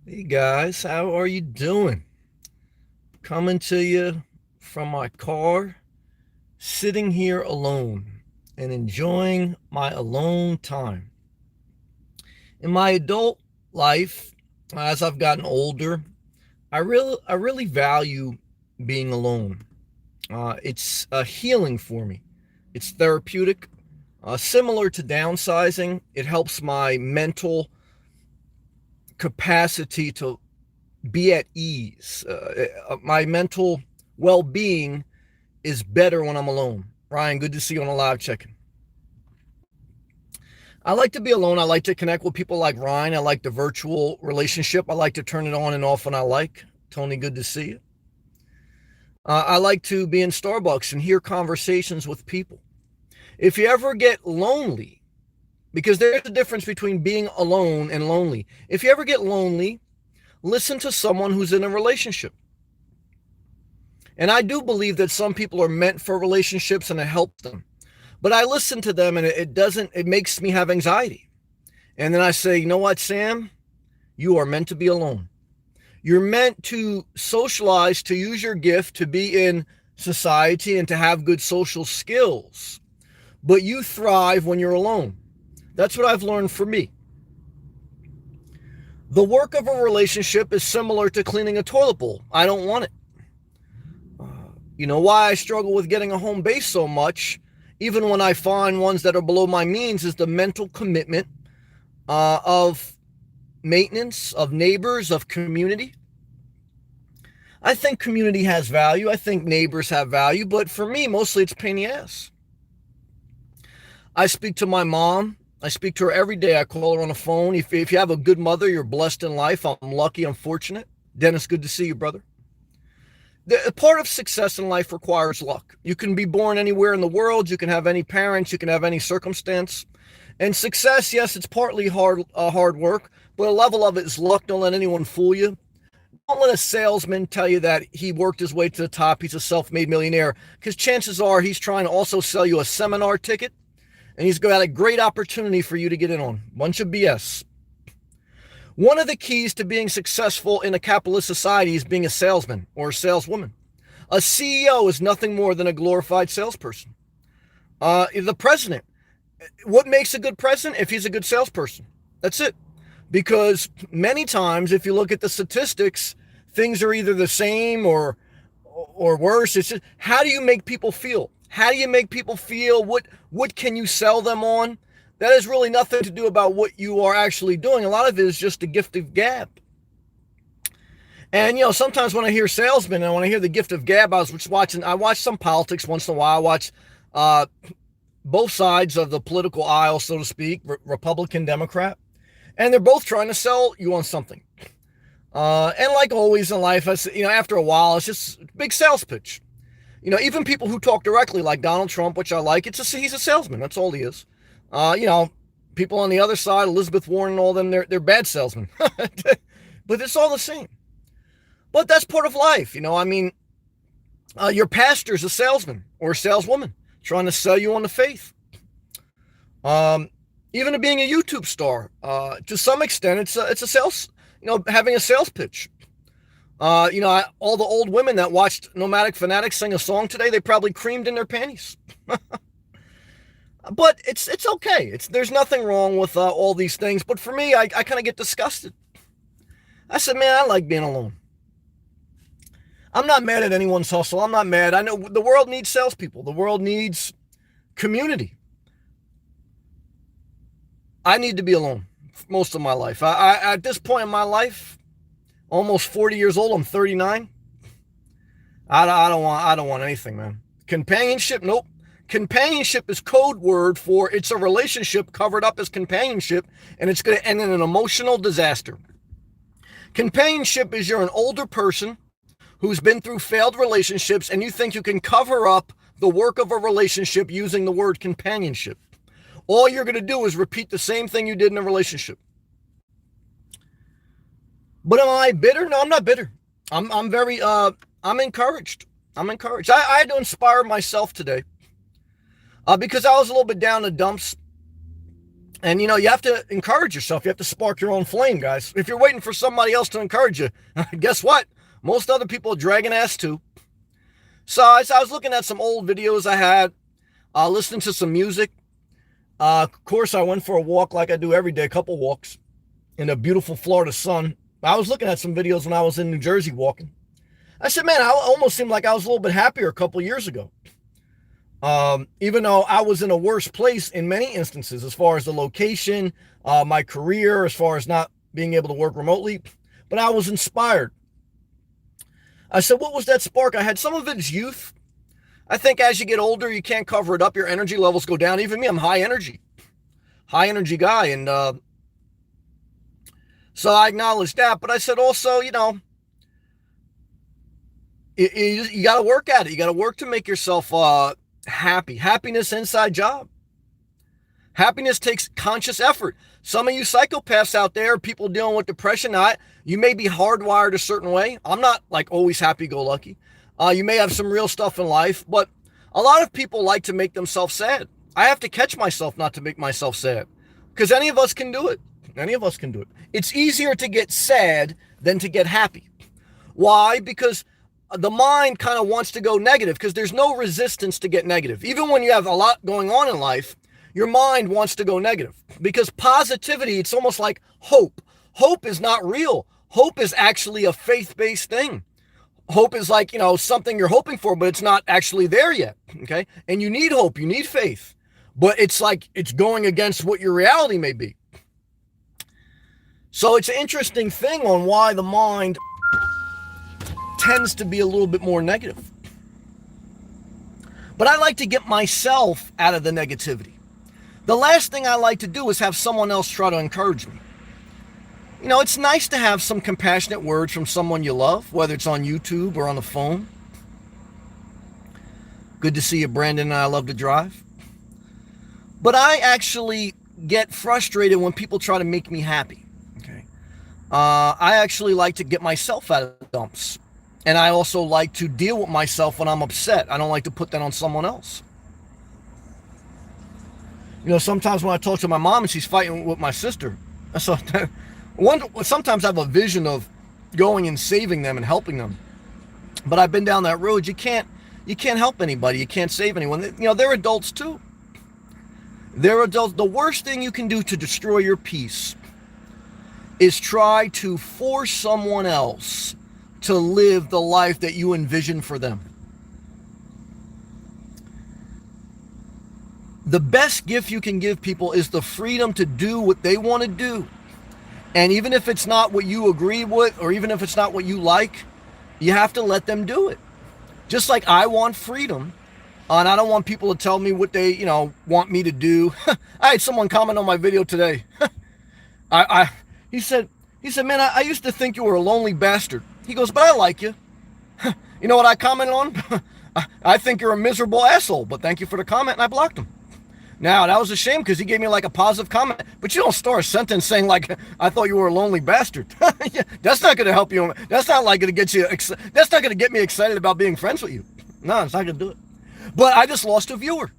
Hey guys, how are you doing? Coming to you from my car, sitting here alone and enjoying my alone time. In my adult life, as I've gotten older, I really value being alone. It's a healing for me. It's therapeutic. Similar to downsizing, it helps my mental capacity to be at ease. My mental well being is better when I'm alone. Ryan, good to see you on a live check-in. I like to be alone. I like to connect with people like Ryan. I like the virtual relationship. I like to turn it on and off when I like. Tony, good to see you. I like to be in Starbucks and hear conversations with people. If you ever get lonely, because there's a difference between being alone and lonely. If you ever get lonely, listen to someone who's in a relationship. And I do believe that some people are meant for relationships and it helps them. But I listen to them and it makes me have anxiety. And then I say, you know what, Sam? You are meant to be alone. You're meant to socialize, to use your gift, to be in society and to have good social skills. But you thrive when you're alone. That's what I've learned for me. The work of a relationship is similar to cleaning a toilet bowl. I don't want it. You know why I struggle with getting a home base so much, even when I find ones that are below my means, is the mental commitment of maintenance, of neighbors, of community. I think community has value. I think neighbors have value, but for me, mostly it's pain in the ass. I speak to my mom. I speak to her every day. I call her on the phone. If you have a good mother, you're blessed in life. I'm lucky. I'm fortunate. Dennis, good to see you, brother. Part of success in life requires luck. You can be born anywhere in the world. You can have any parents. You can have any circumstance. And success, yes, it's partly hard work, but a level of it is luck. Don't let anyone fool you. Don't let a salesman tell you that he worked his way to the top. He's a self-made millionaire, because chances are he's trying to also sell you a seminar ticket, and he's got a great opportunity for you to get in on. Bunch of BS. One of the keys to being successful in a capitalist society is being a salesman or a saleswoman. A CEO is nothing more than a glorified salesperson. The president, what makes a good president? If he's a good salesperson. That's it. Because many times, if you look at the statistics, things are either the same or worse. It's just, how do you make people feel? How do you make people feel? What can you sell them on? That has really nothing to do about what you are actually doing. A lot of it is just the gift of gab. And, sometimes when I hear salesmen and when I hear the gift of gab, I watch some politics once in a while. I watch both sides of the political aisle, so to speak, Republican, Democrat. And they're both trying to sell you on something. And like always in life, after a while, it's just a big sales pitch. Even people who talk directly, like Donald Trump, which I like, he's a salesman. That's all he is. People on the other side, Elizabeth Warren and all them, they're bad salesmen. But it's all the same. But that's part of life. Your pastor's a salesman or a saleswoman trying to sell you on the faith. Even being a YouTube star, to some extent, it's a sales, having a sales pitch. All the old women that watched Nomadic Fanatics sing a song today, they probably creamed in their panties. But it's okay. There's nothing wrong with all these things. But for me, I kind of get disgusted. I said, man, I like being alone. I'm not mad at anyone's hustle. I'm not mad. I know the world needs salespeople. The world needs community. I need to be alone most of my life. I at this point in my life, almost 40 years old, I'm 39. I don't want anything, man. Companionship, nope. Companionship is code word for it's a relationship covered up as companionship, and it's going to end in an emotional disaster. Companionship is you're an older person who's been through failed relationships, and you think you can cover up the work of a relationship using the word companionship. All you're going to do is repeat the same thing you did in a relationship. But am I bitter? No, I'm not bitter. I'm very I'm encouraged. I had to inspire myself today because I was a little bit down in the dumps. And, you have to encourage yourself. You have to spark your own flame, guys. If you're waiting for somebody else to encourage you, guess what? Most other people are dragging ass too. So I was looking at some old videos I had, listening to some music. Of course, I went for a walk like I do every day, a couple walks in the beautiful Florida sun. I was looking at some videos when I was in New Jersey walking. I said, man, I almost seemed like I was a little bit happier a couple years ago. Even though I was in a worse place in many instances, as far as the location, my career, as far as not being able to work remotely, but I was inspired. I said, what was that spark I had? Some of it is youth. I think as you get older, you can't cover it up. Your energy levels go down. Even me, I'm high energy guy. And so I acknowledged that. But I said also, you got to work at it. You got to work to make yourself happy. Happiness inside job. Happiness takes conscious effort. Some of you psychopaths out there, people dealing with depression, you may be hardwired a certain way. I'm not like always happy-go-lucky. You may have some real stuff in life, but a lot of people like to make themselves sad. I have to catch myself not to make myself sad, because any of us can do it. Any of us can do it. It's easier to get sad than to get happy. Why? Because the mind kind of wants to go negative, because there's no resistance to get negative. Even when you have a lot going on in life, your mind wants to go negative, because positivity, it's almost like hope. Hope is not real. Hope is actually a faith-based thing. Hope is like, something you're hoping for, but it's not actually there yet. Okay. And you need hope. You need faith, but it's like, it's going against what your reality may be. So it's an interesting thing on why the mind tends to be a little bit more negative. But I like to get myself out of the negativity. The last thing I like to do is have someone else try to encourage me. It's nice to have some compassionate words from someone you love, whether it's on YouTube or on the phone. Good to see you, Brandon, and I love to drive. But I actually get frustrated when people try to make me happy. Okay. I actually like to get myself out of the dumps. And I also like to deal with myself when I'm upset. I don't like to put that on someone else. Sometimes when I talk to my mom and she's fighting with my sister, sometimes I have a vision of going and saving them and helping them. But I've been down that road. You can't help anybody. You can't save anyone. They're adults too. They're adults. The worst thing you can do to destroy your peace is try to force someone else to live the life that you envision for them. The best gift you can give people is the freedom to do what they want to do. And even if it's not what you agree with, or even if it's not what you like, you have to let them do it. Just like I want freedom, and I don't want people to tell me what they, want me to do. I had someone comment on my video today. He said, man, I used to think you were a lonely bastard. He goes, but I like you. You know what I commented on? I think you're a miserable asshole, but thank you for the comment, and I blocked him. Now, that was a shame because he gave me like a positive comment, but you don't start a sentence saying like, I thought you were a lonely bastard. Yeah, that's not going to help you. That's not like going to get you, that's not going to get me excited about being friends with you. No, it's not going to do it. But I just lost a viewer.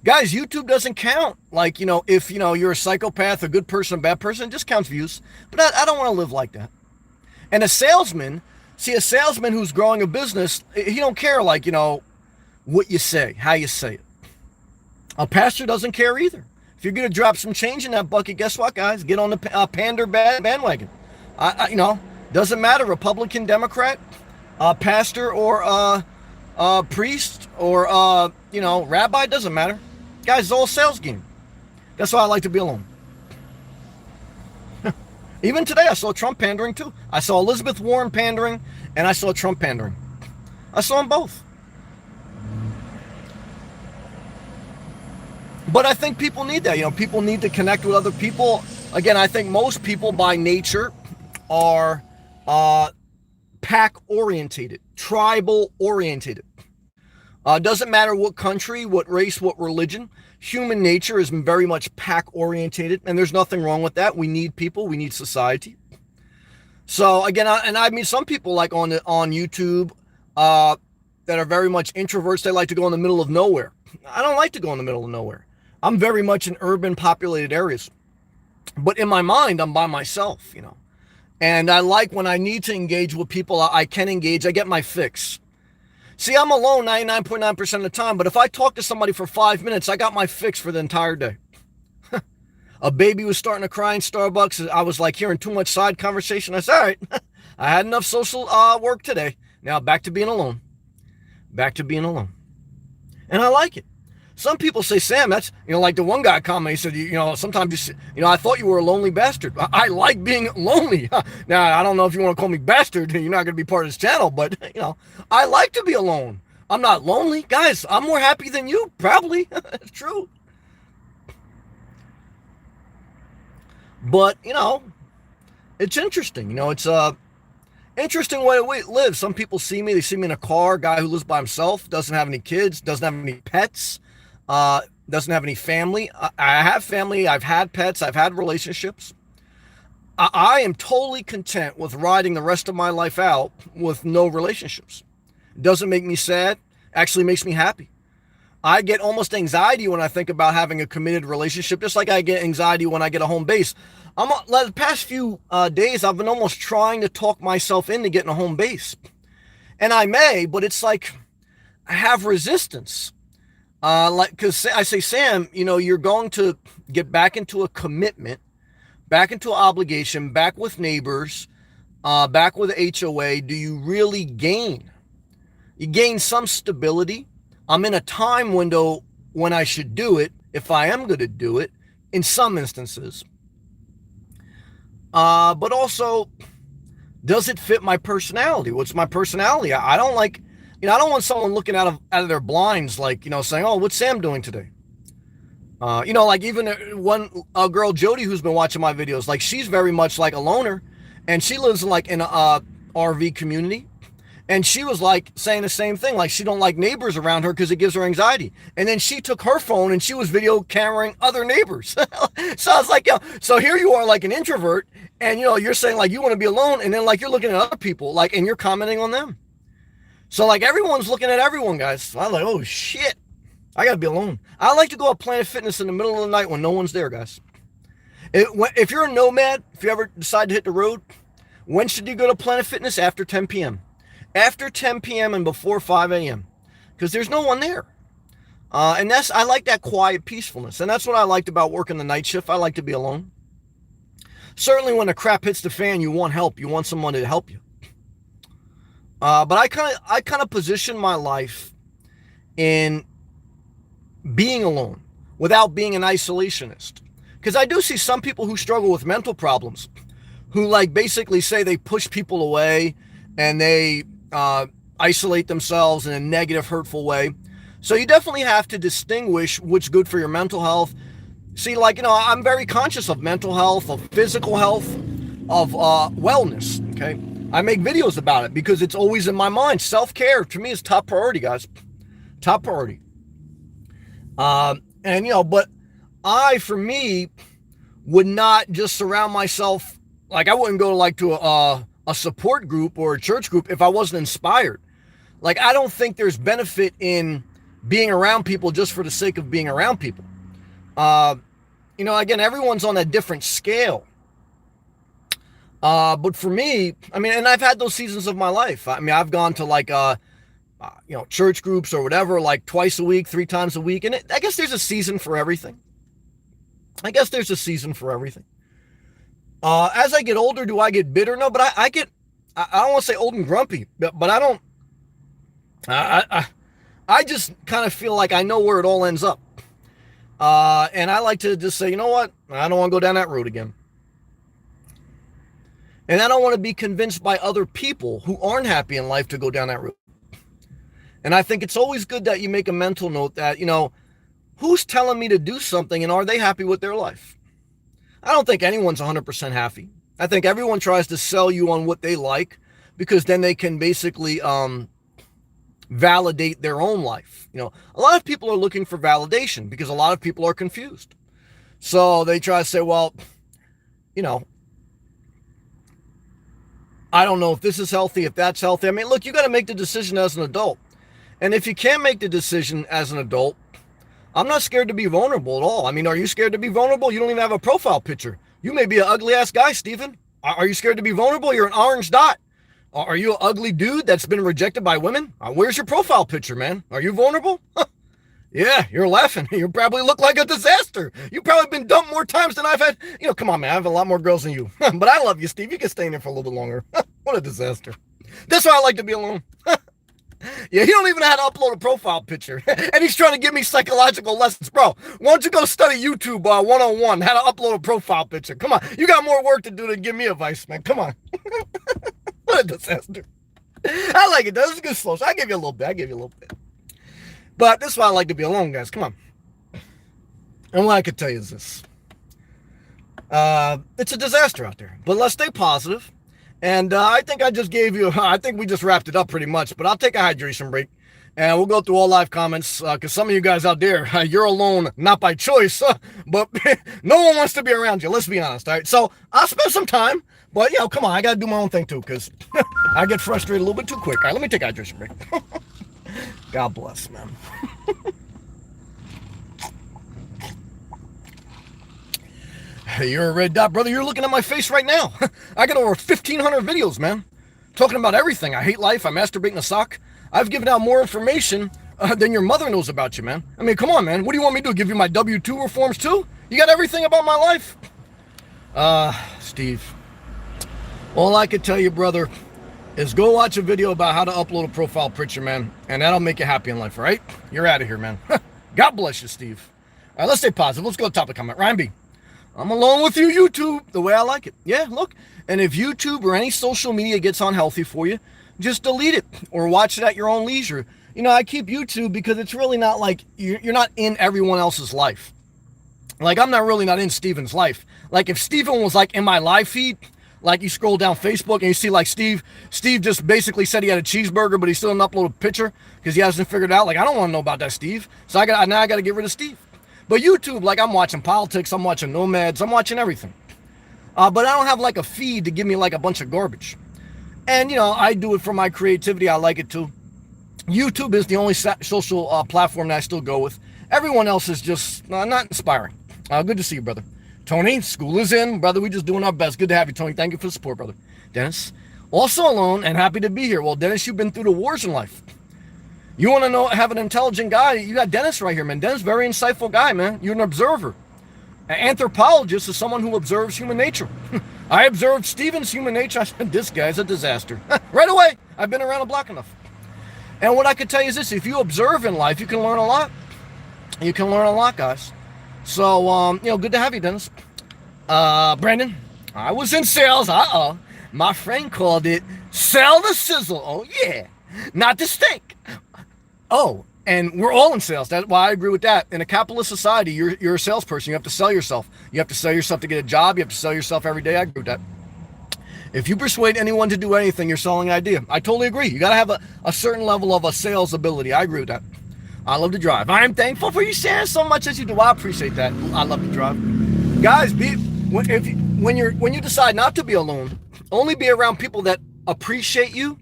Guys, YouTube doesn't count. Like, if, you're a psychopath, a good person, a bad person, it just counts views. But I don't want to live like that. And a salesman who's growing a business, he don't care like, what you say, how you say it. A pastor doesn't care either. If you're going to drop some change in that bucket, guess what, guys? Get on the pander bandwagon. Doesn't matter, Republican, Democrat, pastor or priest or, rabbi, doesn't matter. Guys, it's all a sales game. That's why I like to be alone. Even today, I saw Trump pandering too. I saw Elizabeth Warren pandering, and I saw Trump pandering. I saw them both. But I think people need that. People need to connect with other people. Again, I think most people by nature are pack-orientated, tribal-orientated. Doesn't matter what country, what race, what religion. Human nature is very much pack-orientated, and there's nothing wrong with that. We need people. We need society. So, again, I mean, some people like on YouTube that are very much introverts, they like to go in the middle of nowhere. I don't like to go in the middle of nowhere. I'm very much in urban populated areas. But in my mind, I'm by myself, you know. And I like when I need to engage with people, I can engage. I get my fix. See, I'm alone 99.9% of the time, but if I talk to somebody for 5 minutes, I got my fix for the entire day. A baby was starting to cry in Starbucks. I was like hearing too much side conversation. I said, all right, I had enough social work today. Now back to being alone. Back to being alone. And I like it. Some people say, Sam, that's, you know, like the one guy commented, he said, you know, sometimes, you know, I thought you were a lonely bastard. I like being lonely. Now, I don't know if you want to call me bastard. You're not going to be part of this channel, but, you know, I like to be alone. I'm not lonely. Guys, I'm more happy than you, probably. It's true. But, you know, it's interesting. You know, it's a interesting way to live. Some people see me. They see me in a car, guy who lives by himself, doesn't have any kids, doesn't have any pets. Doesn't have any family. I have family. I've had pets. I've had relationships. I am totally content with riding the rest of my life out with no relationships. It doesn't make me sad. Actually makes me happy. I get almost anxiety when I think about having a committed relationship, just like I get anxiety when I get a home base. The past few days, I've been almost trying to talk myself into getting a home base. And I may, but it's like I have resistance. Because I say, Sam, you know, you're going to get back into a commitment, back into an obligation, back with neighbors, back with HOA. Do you really gain? You gain some stability. I'm in a time window when I should do it, if I am going to do it, in some instances. But also, does it fit my personality? What's my personality? I don't like... You know, I don't want someone looking out of their blinds, like, you know, saying, oh, what's Sam doing today? You know, like even a girl, Jody, who's been watching my videos, like she's very much like a loner, and she lives like in a RV community. And she was like saying the same thing, like she don't like neighbors around her because it gives her anxiety. And then she took her phone and she was video cameraing other neighbors. So I was like, yo, so here you are like an introvert, and, you know, you're saying like you want to be alone, and then like you're looking at other people, like, and you're commenting on them. So, like, everyone's looking at everyone, guys. So I'm like, oh, shit. I got to be alone. I like to go up Planet Fitness in the middle of the night when no one's there, guys. If you're a nomad, if you ever decide to hit the road, when should you go to Planet Fitness? After 10 p.m. After 10 p.m. and before 5 a.m. Because there's no one there. And I like that quiet peacefulness. And that's what I liked about working the night shift. I like to be alone. Certainly when the crap hits the fan, you want help. You want someone to help you. But I kind of position my life in being alone without being an isolationist. Because I do see some people who struggle with mental problems, who like basically say they push people away and they isolate themselves in a negative, hurtful way. So you definitely have to distinguish what's good for your mental health. See, like, you know, I'm very conscious of mental health, of physical health, of wellness, okay? I make videos about it because it's always in my mind. Self-care, to me, is top priority, guys. Top priority. And, you know, but for me, would not just surround myself, like I wouldn't go like to a support group or a church group if I wasn't inspired. Like, I don't think there's benefit in being around people just for the sake of being around people. You know, again, everyone's on a different scale. But for me, I mean, and I've had those seasons of my life. I mean, I've gone to like, you know, church groups or whatever, like twice a week, 3 times a week. And I guess there's a season for everything. I As I get older, do I get bitter? No, but I don't want to say old and grumpy, but I don't, I just kind of feel like I know where it all ends up. And I like to just say, you know what? I don't want to go down that road again. And I don't want to be convinced by other people who aren't happy in life to go down that route. And I think it's always good that you make a mental note that, you know, who's telling me to do something and are they happy with their life? I don't think anyone's 100% happy. I think everyone tries to sell you on what they like because then they can basically validate their own life. You know, a lot of people are looking for validation because a lot of people are confused. So they try to say, well, you know, I don't know if this is healthy, if that's healthy. I mean, look, you got to make the decision as an adult. And if you can't make the decision as an adult, I'm not scared to be vulnerable at all. I mean, are you scared to be vulnerable? You don't even have a profile picture. You may be an ugly ass guy, Steven. Are you scared to be vulnerable? You're an orange dot. Are you an ugly dude that's been rejected by women? Where's your profile picture, man? Are you vulnerable? Yeah, you're laughing. You probably look like a disaster. You've probably been dumped more times than I've had. Come on, man. I have a lot more girls than you. But I love you, Steve. You can stay in there for a little bit longer. What a disaster. That's why I like to be alone. Yeah, he don't even know how to upload a profile picture. And he's trying to give me psychological lessons. Bro, why don't you go study YouTube 101, how to upload a profile picture? Come on. You got more work to do than give me advice, man. Come on. What a disaster. I like it, though. This is a good slow. So I give you a little bit. But this is why I like to be alone, guys. Come on. And what I could tell you is this. It's a disaster out there. But let's stay positive. And I think I think we just wrapped it up pretty much. But I'll take a hydration break. And we'll go through all live comments. Because some of you guys out there, you're alone, not by choice. But no one wants to be around you. Let's be honest, all right? So I'll spend some time. But, come on. I got to do my own thing, too. Because I get frustrated a little bit too quick. All right, let me take a hydration break. God bless, man. You're a red dot, brother. You're looking at my face right now. I got over 1,500 videos, man. Talking about everything. I hate life. I masturbate in a sock. I've given out more information than your mother knows about you, man. I mean, come on, man. What do you want me to do? Give you my W-2 reforms, too? You got everything about my life? Steve. All I could tell you, brother, is go watch a video about how to upload a profile picture, man. And that'll make you happy in life, all right? You're out of here, man. God bless you, Steve. All right, let's stay positive. Let's go to the topic comment. Ryan B. I'm alone with you, YouTube, the way I like it. Yeah, look. And if YouTube or any social media gets unhealthy for you, just delete it or watch it at your own leisure. I keep YouTube because it's really not like you're not in everyone else's life. Like, I'm not in Steven's life. Like, if Steven was like in my live feed, like you scroll down Facebook and you see like Steve just basically said he had a cheeseburger, but he still didn't upload a picture because he hasn't figured it out. Like, I don't want to know about that, Steve. So now I got to get rid of Steve. But YouTube, like, I'm watching politics, I'm watching nomads, I'm watching everything. But I don't have like a feed to give me like a bunch of garbage. And, I do it for my creativity. I like it too. YouTube is the only social platform that I still go with. Everyone else is just not inspiring. Good to see you, brother. Tony, school is in. Brother, we're just doing our best. Good to have you, Tony. Thank you for the support, brother. Dennis, also alone and happy to be here. Well, Dennis, you've been through the wars in life. You want to have an intelligent guy? You got Dennis right here, man. Dennis, very insightful guy, man. You're an observer. An anthropologist is someone who observes human nature. I observed Steven's human nature. I said, this guy's a disaster. Right away. I've been around the block enough. And what I could tell you is this. If you observe in life, you can learn a lot. You can learn a lot, guys. So, good to have you, Dennis. Brandon, I was in sales. My friend called it sell the sizzle. Oh, yeah. Not the steak. Oh, and we're all in sales. That's why I agree with that. In a capitalist society, you're a salesperson. You have to sell yourself. You have to sell yourself to get a job. You have to sell yourself every day. I agree with that. If you persuade anyone to do anything, you're selling an idea. I totally agree. You got to have a certain level of a sales ability. I agree with that. I love to drive. I am thankful for you sharing so much as you do. I appreciate that. I love to drive. Guys, when you decide not to be alone, only be around people that appreciate you,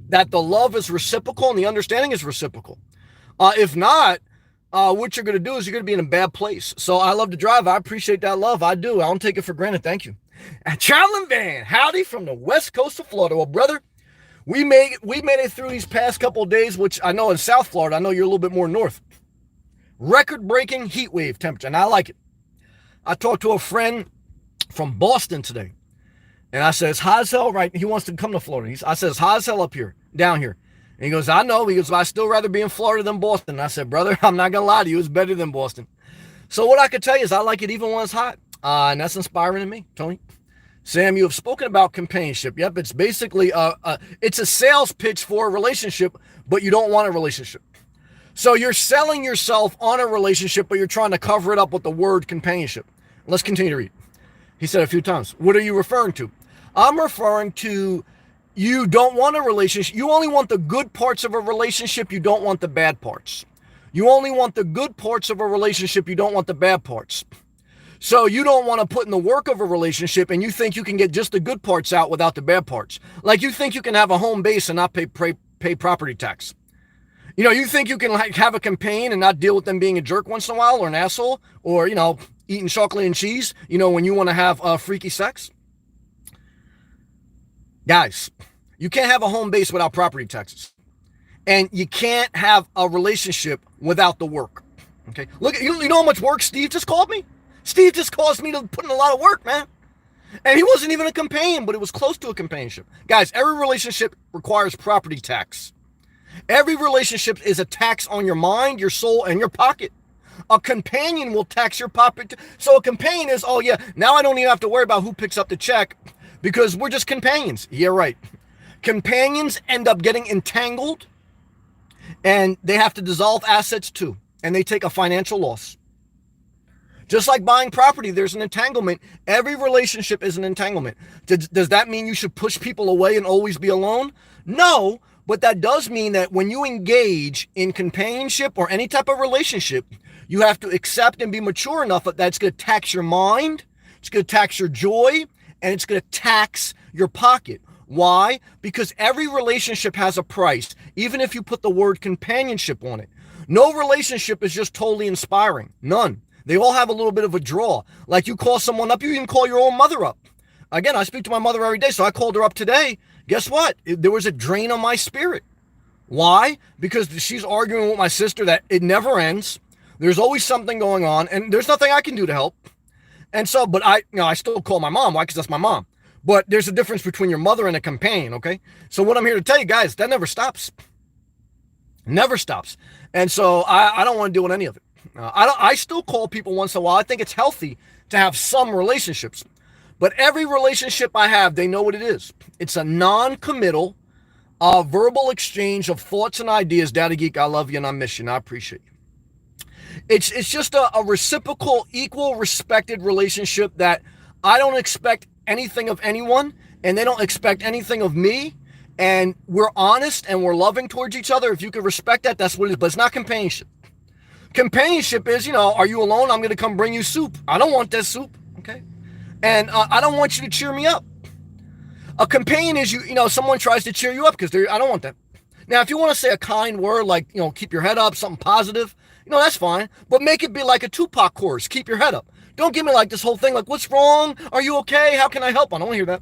that the love is reciprocal and the understanding is reciprocal. If not, what you're going to do is you're going to be in a bad place. So I love to drive. I appreciate that love. I do. I don't take it for granted. Thank you. Traveling Van, howdy from the west coast of Florida. Well, brother, we made it through these past couple of days, which I know in South Florida, I know you're a little bit more north. Record-breaking heat wave temperature, and I like it. I talked to a friend from Boston today, and I said, it's hot as hell, right? He wants to come to Florida. I said, it's hot as hell up here, down here. And he goes, I know. He goes, I'd still rather be in Florida than Boston. And I said, brother, I'm not going to lie to you. It's better than Boston. So what I could tell you is I like it even when it's hot. And that's inspiring to me, Tony. Sam, you have spoken about companionship. Yep, it's basically it's a sales pitch for a relationship, but you don't want a relationship. So you're selling yourself on a relationship, but you're trying to cover it up with the word companionship. Let's continue to read. He said a few times, what are you referring to? I'm referring to you don't want a relationship. You only want the good parts of a relationship. You don't want the bad parts. You only want the good parts of a relationship. You don't want the bad parts. So you don't want to put in the work of a relationship and you think you can get just the good parts out without the bad parts. Like you think you can have a home base and not pay property tax. You think you can like have a campaign and not deal with them being a jerk once in a while or an asshole or, eating chocolate and cheese, when you want to have freaky sex? Guys, you can't have a home base without property taxes. And you can't have a relationship without the work. Okay? Look, you know how much work Steve just called me? Steve just caused me to put in a lot of work, man. And he wasn't even a companion, but it was close to a companionship. Guys, every relationship requires property tax. Every relationship is a tax on your mind, your soul, and your pocket. A companion will tax your pocket. So a companion is, oh yeah, now I don't even have to worry about who picks up the check because we're just companions. Yeah, right. Companions end up getting entangled and they have to dissolve assets too. And they take a financial loss. Just like buying property, there's an entanglement. Every relationship is an entanglement. Does that mean you should push people away and always be alone? No, but that does mean that when you engage in companionship or any type of relationship, you have to accept and be mature enough that that's going to tax your mind, it's going to tax your joy, and it's going to tax your pocket. Why? Because every relationship has a price, even if you put the word companionship on it. No relationship is just totally inspiring. None. They all have a little bit of a draw. Like you call someone up, you even call your own mother up. Again, I speak to my mother every day, so I called her up today. Guess what? There was a drain on my spirit. Why? Because she's arguing with my sister that it never ends. There's always something going on, and there's nothing I can do to help. And so, but I still call my mom. Why? Because that's my mom. But there's a difference between your mother and a companion, okay? So what I'm here to tell you guys, that never stops. Never stops. And so I don't want to deal with any of it. I still call people once in a while. I think it's healthy to have some relationships. But every relationship I have, they know what it is. It's a non-committal, verbal exchange of thoughts and ideas. Daddy Geek, I love you and I miss you and I appreciate you. It's just a reciprocal, equal, respected relationship that I don't expect anything of anyone and they don't expect anything of me. And we're honest and we're loving towards each other. If you can respect that, that's what it is. But it's not companionship. Companionship is, are you alone? I'm going to come bring you soup. I don't want that soup. Okay. And I don't want you to cheer me up. A companion is someone tries to cheer you up because I don't want that. Now, if you want to say a kind word like, keep your head up, something positive, that's fine. But make it be like a Tupac chorus. Keep your head up. Don't give me like this whole thing like, what's wrong? Are you okay? How can I help? I don't want to hear that.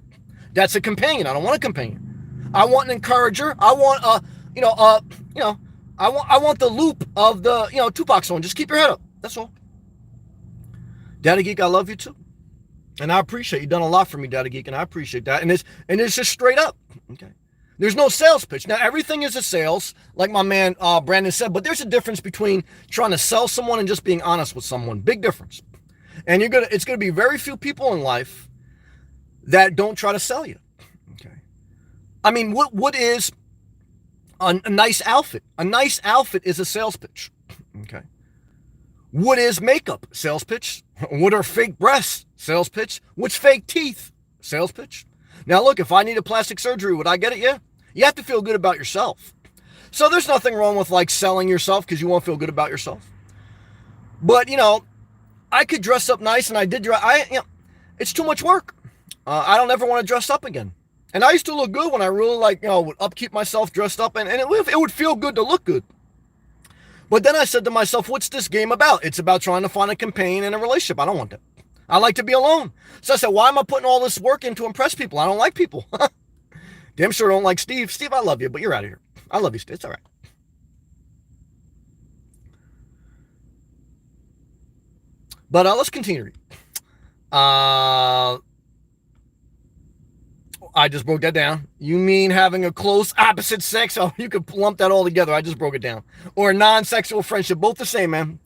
That's a companion. I don't want a companion. I want an encourager. I want I want the loop of the, Tupac song. Just keep your head up. That's all. Daddy Geek, I love you too. And I appreciate you. You've done a lot for me, Daddy Geek, and I appreciate that. And it's just straight up. Okay. There's no sales pitch. Now, everything is a sales, like my man Brandon said, but there's a difference between trying to sell someone and just being honest with someone. Big difference. And it's gonna be very few people in life that don't try to sell you. Okay. I mean, what is a nice outfit? A nice outfit is a sales pitch. Okay. What is makeup? Sales pitch. What are fake breasts? Sales pitch. What's fake teeth? Sales pitch. Now look, if I need a plastic surgery, would I get it? Yeah. You have to feel good about yourself. So there's nothing wrong with like selling yourself because you won't feel good about yourself. But I could dress up nice, and I did dress. It's too much work. I don't ever want to dress up again. And I used to look good when I really would upkeep myself dressed up, and it would feel good to look good. But then I said to myself, what's this game about? It's about trying to find a companion in a relationship. I don't want that. I like to be alone. So I said, why am I putting all this work in to impress people? I don't like people. Damn sure don't like Steve. Steve, I love you, but you're out of here. I love you, Steve. It's all right. But let's continue. I just broke that down. You mean having a close opposite sex? Oh, you could lump that all together. I just broke it down. Or a non-sexual friendship. Both the same, man.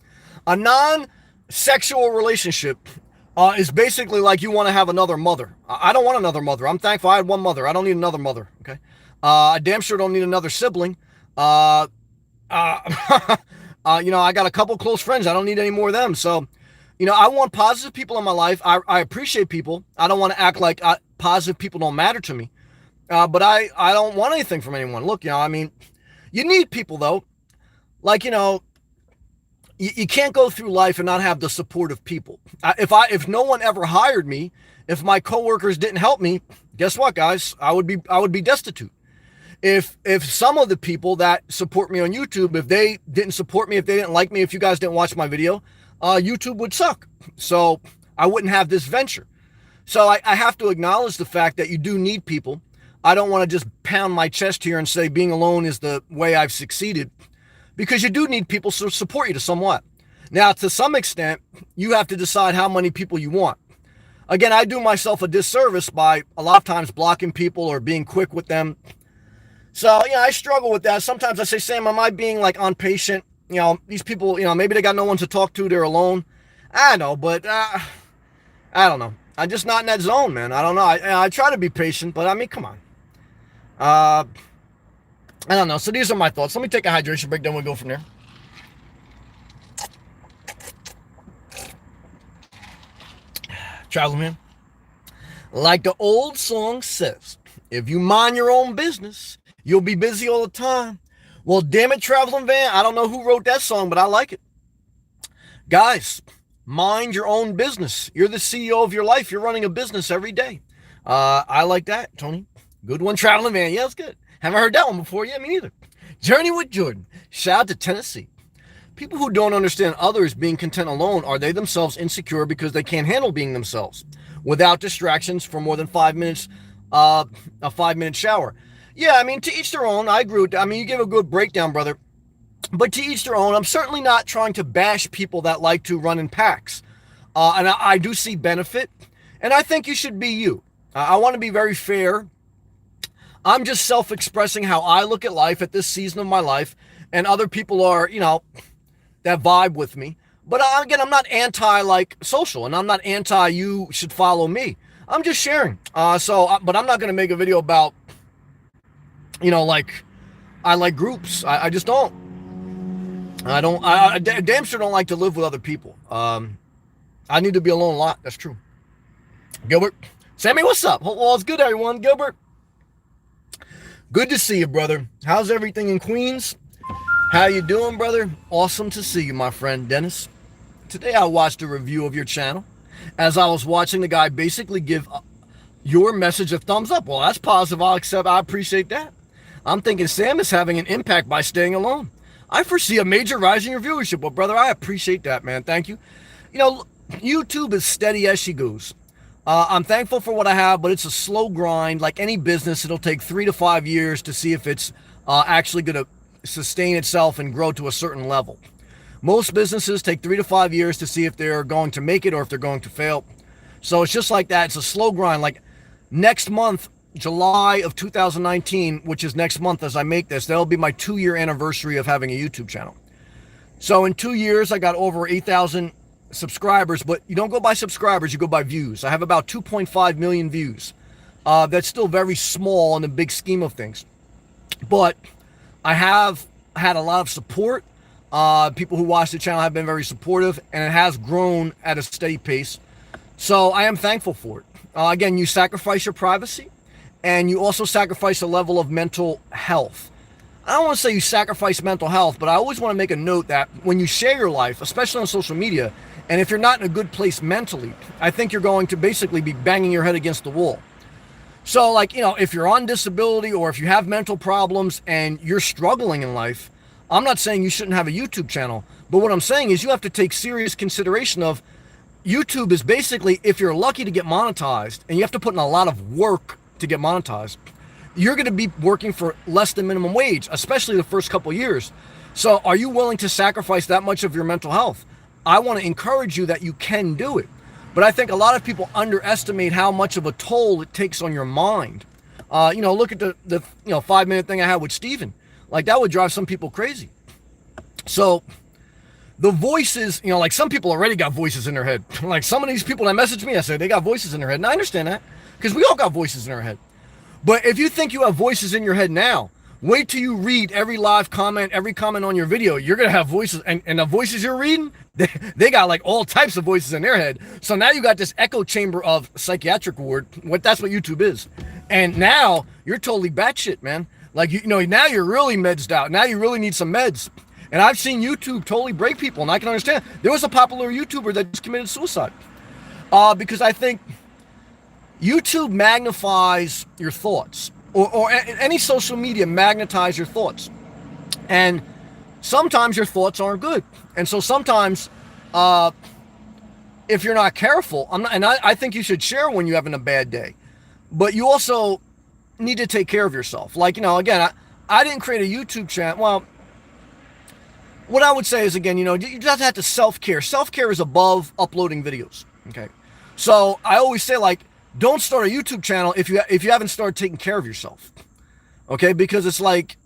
A non-sexual relationship is basically like you want to have another mother. I don't want another mother. I'm thankful I had one mother. I don't need another mother. Okay. I damn sure don't need another sibling. I got a couple close friends. I don't need any more of them. So, I want positive people in my life. I appreciate people. I don't want to act like positive people don't matter to me. But I don't want anything from anyone. Look, you need people though. Like, you can't go through life and not have the support of people. If no one ever hired me, if my coworkers didn't help me, guess what, guys? I would be destitute. If some of the people that support me on YouTube, if they didn't support me, if they didn't like me, if you guys didn't watch my video, YouTube would suck. So I wouldn't have this venture. So I have to acknowledge the fact that you do need people. I don't want to just pound my chest here and say being alone is the way I've succeeded, because you do need people to support you to somewhat. Now, to some extent, you have to decide how many people you want. Again, I do myself a disservice by a lot of times blocking people or being quick with them. So, I struggle with that. Sometimes I say, Sam, am I being like impatient? These people, maybe they got no one to talk to. They're alone. I know, but I don't know. I'm just not in that zone, man. I don't know. I try to be patient, but I mean, come on. I don't know. So these are my thoughts. Let me take a hydration break, then we'll go from there. Traveling man. Like the old song says, if you mind your own business, you'll be busy all the time. Well, damn it, Traveling Van. I don't know who wrote that song, but I like it. Guys, mind your own business. You're the CEO of your life. You're running a business every day. I like that, Tony. Good one, Traveling Man. Yeah, it's good. Haven't heard that one before. Yeah, me neither. Journey with Jordan. Shout out to Tennessee. People who don't understand others being content alone, are they themselves insecure because they can't handle being themselves without distractions for more than 5 minutes, a 5-minute shower? Yeah, I mean, to each their own. I agree with that. I mean, you give a good breakdown, brother. But to each their own. I'm certainly not trying to bash people that like to run in packs. And I do see benefit. And I think you should be you. I want to be very fair. I'm just self-expressing how I look at life at this season of my life. And other people are, that vibe with me. But again, I'm not anti social, and I'm not anti you should follow me. I'm just sharing. But I'm not going to make a video about, like I like groups. I just don't. I damn sure don't like to live with other people. I need to be alone a lot. That's true. Gilbert, Sammy, what's up? Well, it's good, everyone. Gilbert, good to see you, brother. How's everything in Queens? How you doing, brother? Awesome to see you, my friend Dennis. Today I watched a review of your channel. As I was watching the guy basically give your message a thumbs up. Well, that's positive. I'll accept. I appreciate that. I'm thinking Sam is having an impact by staying alone. I foresee a major rise in your viewership. Well, brother, I appreciate that, man. Thank you. YouTube is steady as she goes. I'm thankful for what I have, but it's a slow grind. Like any business, it'll take 3 to 5 years to see if it's actually going to sustain itself and grow to a certain level. Most businesses take 3 to 5 years to see if they're going to make it or if they're going to fail. So it's just like that. It's a slow grind. Like next month, July of 2019, which is next month as I make this, that'll be my 2-year anniversary of having a YouTube channel. So in 2 years, I got over 8,000 subscribers, but you don't go by subscribers, you go by views. I have about 2.5 million views. That's still very small in the big scheme of things. But I have had a lot of support. People who watch the channel have been very supportive, and it has grown at a steady pace. So I am thankful for it. Again, you sacrifice your privacy, and you also sacrifice a level of mental health. I don't want to say you sacrifice mental health, but I always want to make a note that when you share your life, especially on social media, and if you're not in a good place mentally, I think you're going to basically be banging your head against the wall. So like, if you're on disability or if you have mental problems and you're struggling in life, I'm not saying you shouldn't have a YouTube channel, but what I'm saying is you have to take serious consideration of YouTube is basically, if you're lucky to get monetized, and you have to put in a lot of work to get monetized, you're going to be working for less than minimum wage, especially the first couple of years. So are you willing to sacrifice that much of your mental health? I want to encourage you that you can do it. But I think a lot of people underestimate how much of a toll it takes on your mind. Look at the 5-minute thing I had with Steven. Like that would drive some people crazy. So the voices, like some people already got voices in their head. Like some of these people that message me, I said they got voices in their head. And I understand that because we all got voices in our head. But if you think you have voices in your head now, wait till you read every live comment, every comment on your video. You're going to have voices, and the voices you're reading, they got like all types of voices in their head. So now you got this echo chamber of psychiatric ward. That's what YouTube is. And now you're totally batshit, man. Like, now you're really medsed out. Now you really need some meds. And I've seen YouTube totally break people, and I can understand. There was a popular YouTuber that just committed suicide. Because I think YouTube magnifies your thoughts, or any social media magnetize your thoughts. And sometimes your thoughts aren't good. And so sometimes, if you're not careful, I think you should share when you're having a bad day, but you also need to take care of yourself. Like, again, I didn't create a YouTube channel. Well, what I would say is, again, you just have to self-care. Self-care is above uploading videos. Okay. So I always say, like, don't start a YouTube channel if you haven't started taking care of yourself. Okay. Because it's like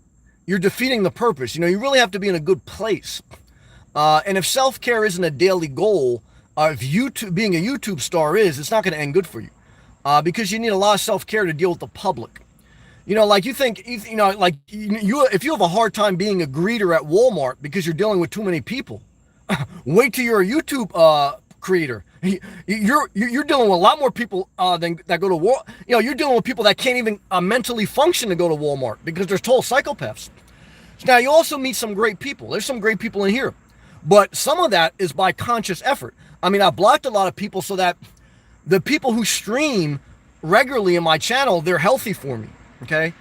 you're defeating the purpose. You really have to be in a good place. And if self-care isn't a daily goal, if being a YouTube star it's not going to end good for you. Because you need a lot of self-care to deal with the public. Like you think, like if you have a hard time being a greeter at Walmart because you're dealing with too many people, wait till you're a YouTube creator. You're dealing with a lot more people than that go to Walmart. You're dealing with people that can't even mentally function to go to Walmart because they're total psychopaths. Now you also meet some great people. There's some great people in here, but some of that is by conscious effort. I mean, I blocked a lot of people so that the people who stream regularly in my channel, they're healthy for me. Okay.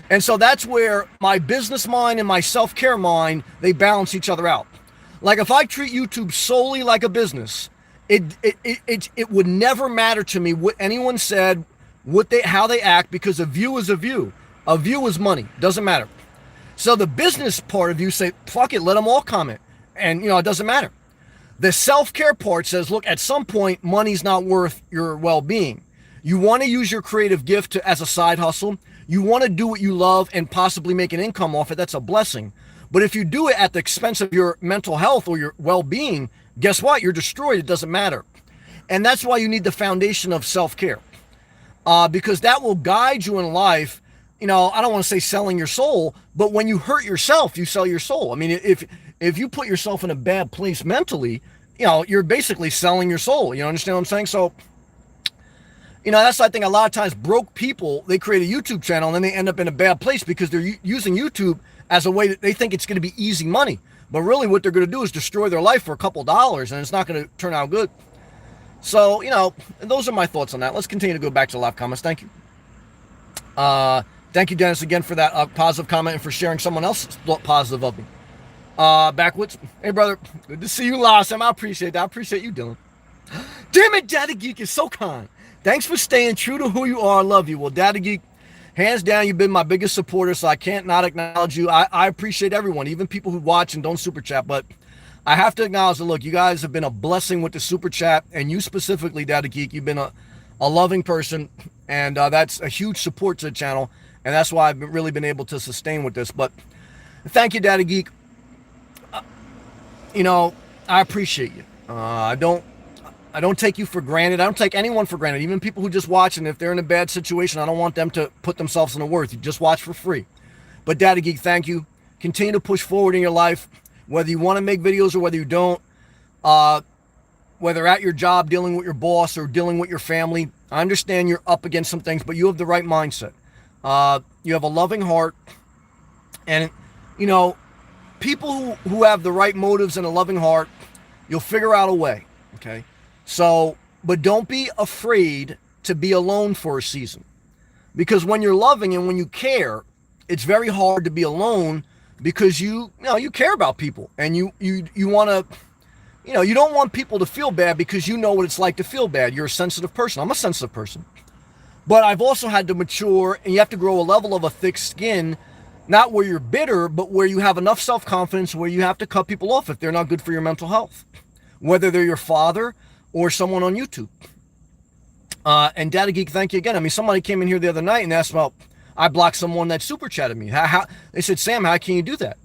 And so that's where my business mind and my self-care mind, they balance each other out. Like if I treat YouTube solely like a business, it would never matter to me what anyone said, how they act, because a view is a view. A view is money. Doesn't matter. So the business part of you say, fuck it, let them all comment. And it doesn't matter. The self-care part says, look, at some point, money's not worth your well-being. You want to use your creative gift as a side hustle. You want to do what you love and possibly make an income off it. That's a blessing. But if you do it at the expense of your mental health or your well-being, guess what? You're destroyed. It doesn't matter. And that's why you need the foundation of self-care. Because that will guide you in life. I don't want to say selling your soul, but when you hurt yourself, you sell your soul. I mean, if you put yourself in a bad place mentally, you're basically selling your soul. You understand what I'm saying? So, that's, I think, a lot of times broke people, they create a YouTube channel and then they end up in a bad place because they're using YouTube as a way that they think it's going to be easy money. But really what they're going to do is destroy their life for a couple dollars, and it's not going to turn out good. So, those are my thoughts on that. Let's continue to go back to the live comments. Thank you. Thank you, Dennis, again for that positive comment and for sharing someone else's thought positive of me. Backwoods. Hey, brother. Good to see you live, Sam. I appreciate that. I appreciate you, Dylan. Damn it, Daddy Geek is so kind. Thanks for staying true to who you are. I love you. Well, Daddy Geek, hands down, you've been my biggest supporter, so I can't not acknowledge you. I appreciate everyone, even people who watch and don't super chat, but I have to acknowledge that, look, you guys have been a blessing with the super chat, and you specifically, Daddy Geek, you've been a loving person, and that's a huge support to the channel, and that's why I've really been able to sustain with this. But thank you, Daddy Geek. I appreciate you. I don't take you for granted. I don't take anyone for granted, even people who just watch, and if they're in a bad situation, I don't want them to put themselves in a worth. You just watch for free. But Daddy Geek, thank you. Continue to push forward in your life, whether you want to make videos or whether you don't, whether at your job, dealing with your boss or dealing with your family. I understand you're up against some things, but you have the right mindset. You have a loving heart, and, people who have the right motives and a loving heart, you'll figure out a way, okay? So, but don't be afraid to be alone for a season, because when you're loving and when you care, it's very hard to be alone because you care about people, and you want to, you don't want people to feel bad because you know what it's like to feel bad. You're a sensitive person. I'm a sensitive person, but I've also had to mature, and you have to grow a level of a thick skin, not where you're bitter, but where you have enough self-confidence where you have to cut people off if they're not good for your mental health, whether they're your father or someone on YouTube. And Daddy Geek, thank you again. I mean, somebody came in here the other night and asked about, I blocked someone that super chatted me. They said, Sam, how can you do that?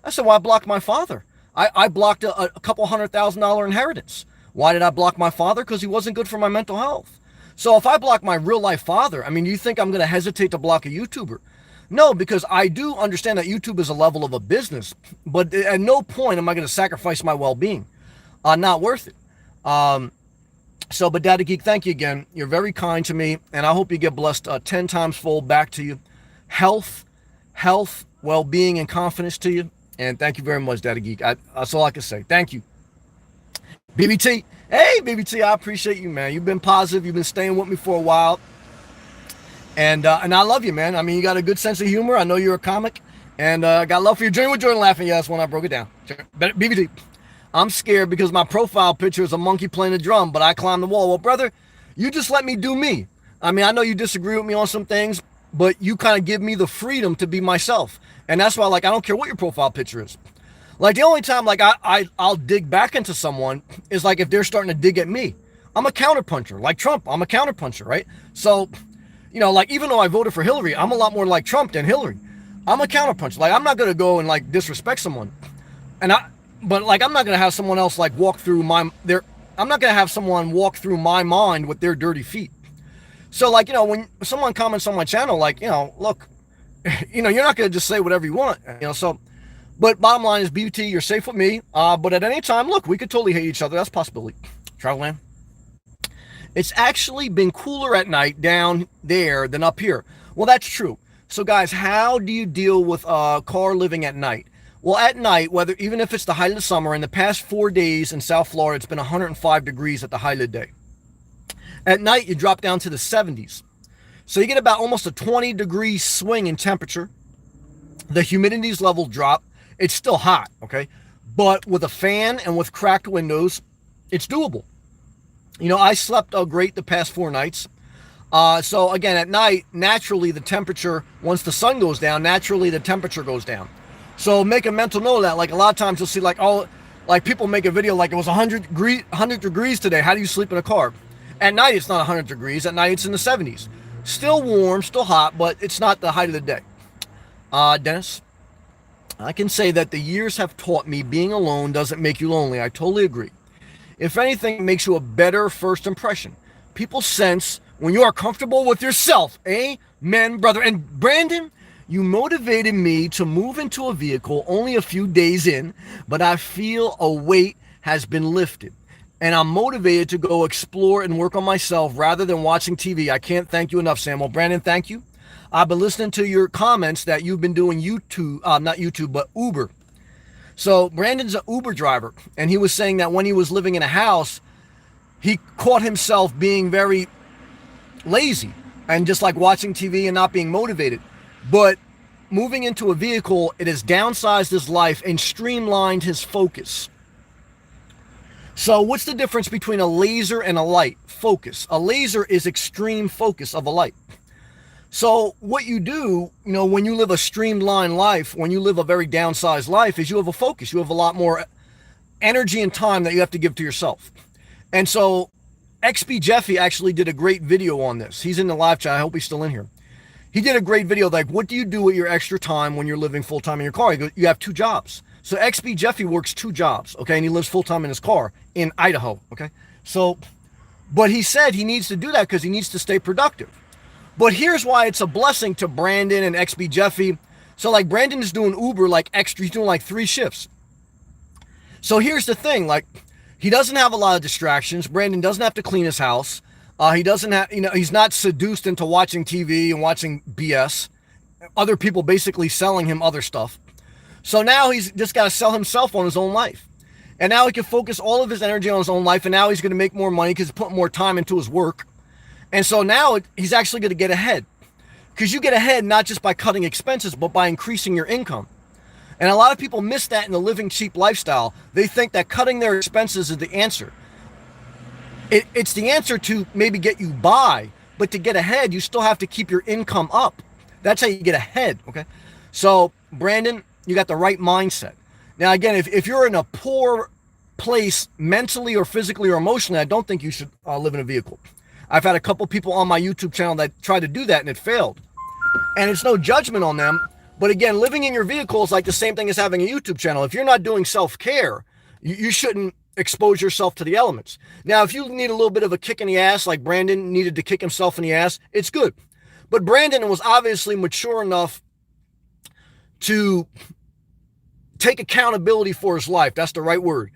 I said, well, I blocked my father. I blocked a couple $100,000 inheritance. Why did I block my father? Because he wasn't good for my mental health. So if I block my real life father, I mean, do you think I'm going to hesitate to block a YouTuber? No, because I do understand that YouTube is a level of a business, but at no point am I going to sacrifice my well-being. Not worth it. But Daddy Geek, thank you again. You're very kind to me, and I hope you get blessed 10 times fold back to you. Health, well-being, and confidence to you. And thank you very much, Daddy Geek. That's all I can say. Thank you. BBT. Hey, BBT, I appreciate you, man. You've been positive. You've been staying with me for a while. And I love you, man. I mean, you got a good sense of humor. I know you're a comic, and got love for your journey with Jordan laughing. Yes, when I broke it down. BBD. I'm scared because my profile picture is a monkey playing a drum, but I climbed the wall. Well, brother, you just let me do me. I mean, I know you disagree with me on some things, but you kind of give me the freedom to be myself. And that's why, like, I don't care what your profile picture is. Like, the only time, like, I'll dig back into someone is, like, if they're starting to dig at me. I'm a counterpuncher. Like Trump, I'm a counterpuncher, right? So, you know, like, even though I voted for Hillary, I'm a lot more like Trump than Hillary. I'm a counterpuncher. Like, I'm not going to go and, like, disrespect someone. But, like, I'm not going to have someone else, like, I'm not going to have someone walk through my mind with their dirty feet. So, like, you know, when someone comments on my channel, like, you know, look, you know, you're not going to just say whatever you want, you know, so, but bottom line is, BT, you're safe with me, but at any time, look, we could totally hate each other. That's a possibility. Travelman. It's actually been cooler at night down there than up here. Well, that's true. So, guys, how do you deal with car living at night? Well, at night, even if it's the height of the summer, in the past 4 days in South Florida, it's been 105 degrees at the height of the day. At night, you drop down to the 70s. So you get about almost a 20-degree swing in temperature. The humidity's level drop. It's still hot, okay? But with a fan and with cracked windows, it's doable. You know, I slept great the past 4 nights. So again, at night, naturally the temperature, once the sun goes down, naturally the temperature goes down. So make a mental note of that. Like, a lot of times you'll see, like, oh, like, people make a video like it was 100 degrees today. How do you sleep in a car? At night, it's not 100 degrees. At night, it's in the 70s. Still warm, still hot, but it's not the height of the day. Dennis, I can say that the years have taught me being alone doesn't make you lonely. I totally agree. If anything, it makes you a better first impression. People sense when you are comfortable with yourself. Amen, brother. And Brandon, you motivated me to move into a vehicle only a few days in, but I feel a weight has been lifted. And I'm motivated to go explore and work on myself rather than watching TV. I can't thank you enough, Sam. Well, Brandon, thank you. I've been listening to your comments that you've been doing not YouTube, but Uber. So Brandon's an Uber driver, and he was saying that when he was living in a house, he caught himself being very lazy and just like watching TV and not being motivated. But moving into a vehicle, it has downsized his life and streamlined his focus. So what's the difference between a laser and a light? Focus. A laser is extreme focus of a light. So what you do, you know, when you live a streamlined life, when you live a very downsized life, is you have a focus. You have a lot more energy and time that you have to give to yourself. And so XB Jeffy actually did a great video on this. He's in the live chat. I hope he's still in here. He did a great video like, what do you do with your extra time when you're living full-time in your car? He goes, you have 2 jobs. So XB Jeffy works 2 jobs, okay? And he lives full-time in his car in Idaho, okay? So, but he said he needs to do that because he needs to stay productive. But here's why it's a blessing to Brandon and XB Jeffy. So like Brandon is doing Uber like extra, he's doing like 3 shifts. So here's the thing, like he doesn't have a lot of distractions. Brandon doesn't have to clean his house. He doesn't have, you know, he's not seduced into watching TV and watching BS. Other people basically selling him other stuff. So now he's just got to sell himself on his own life. And now he can focus all of his energy on his own life. And now he's going to make more money because he's putting more time into his work. And so now he's actually going to get ahead. Because you get ahead not just by cutting expenses, but by increasing your income. And a lot of people miss that in the living cheap lifestyle. They think that cutting their expenses is the answer. It's the answer to maybe get you by. But to get ahead, you still have to keep your income up. That's how you get ahead, okay? So, Brandon, you got the right mindset. Now, again, if you're in a poor place mentally or physically or emotionally, I don't think you should live in a vehicle. I've had a couple people on my YouTube channel that tried to do that and it failed. And it's no judgment on them. But again, living in your vehicle is like the same thing as having a YouTube channel. If you're not doing self-care, you shouldn't expose yourself to the elements. Now, if you need a little bit of a kick in the ass, like Brandon needed to kick himself in the ass, it's good. But Brandon was obviously mature enough to take accountability for his life. That's the right word.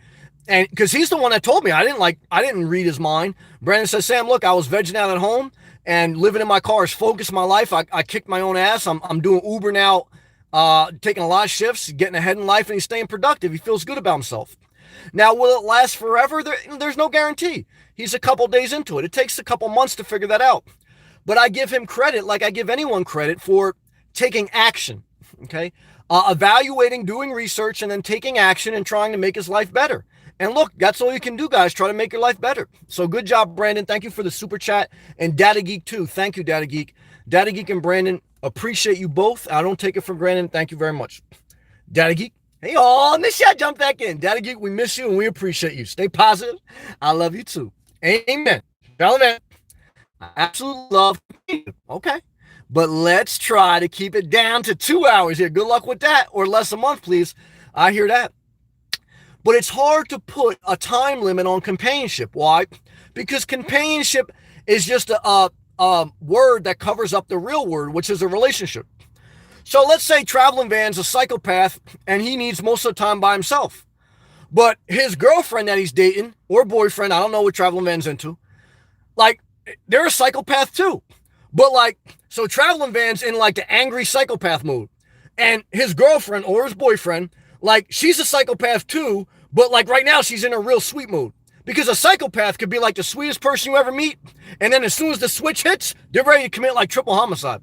And because he's the one that told me, I didn't read his mind. Brandon says, Sam, look, I was vegging out at home and living in my car is focused my life. I kicked my own ass. I'm doing Uber now, taking a lot of shifts, getting ahead in life, and he's staying productive. He feels good about himself. Now, will it last forever? There's no guarantee. He's a couple days into it. It takes a couple months to figure that out. but I give him credit like I give anyone credit for taking action, okay? Evaluating, doing research, and then taking action and trying to make his life better. And look, that's all you can do, guys. Try to make your life better. So good job, Brandon. Thank you for the super chat. And Data Geek, too. Thank you, Data Geek. Data Geek and Brandon, appreciate you both. I don't take it for granted. Thank you very much. Data Geek, hey, oh, Nisha, jump back in. Data Geek, we miss you and we appreciate you. Stay positive. I love you, too. Amen. Charlamagne, I absolutely love you. Okay. But let's try to keep it down to 2 hours here. Good luck with that, or less a month, please. I hear that. But it's hard to put a time limit on companionship. Why? Because companionship is just a word that covers up the real word, which is a relationship. So let's say Traveling Van's a psychopath and he needs most of the time by himself. But his girlfriend that he's dating, or boyfriend, I don't know what Traveling Van's into, like, they're a psychopath too. But like, so Traveling Van's in like the angry psychopath mode. And his girlfriend or his boyfriend, like, she's a psychopath too, but like right now she's in a real sweet mood. Because a psychopath could be like the sweetest person you ever meet, and then as soon as the switch hits, they're ready to commit like triple homicide.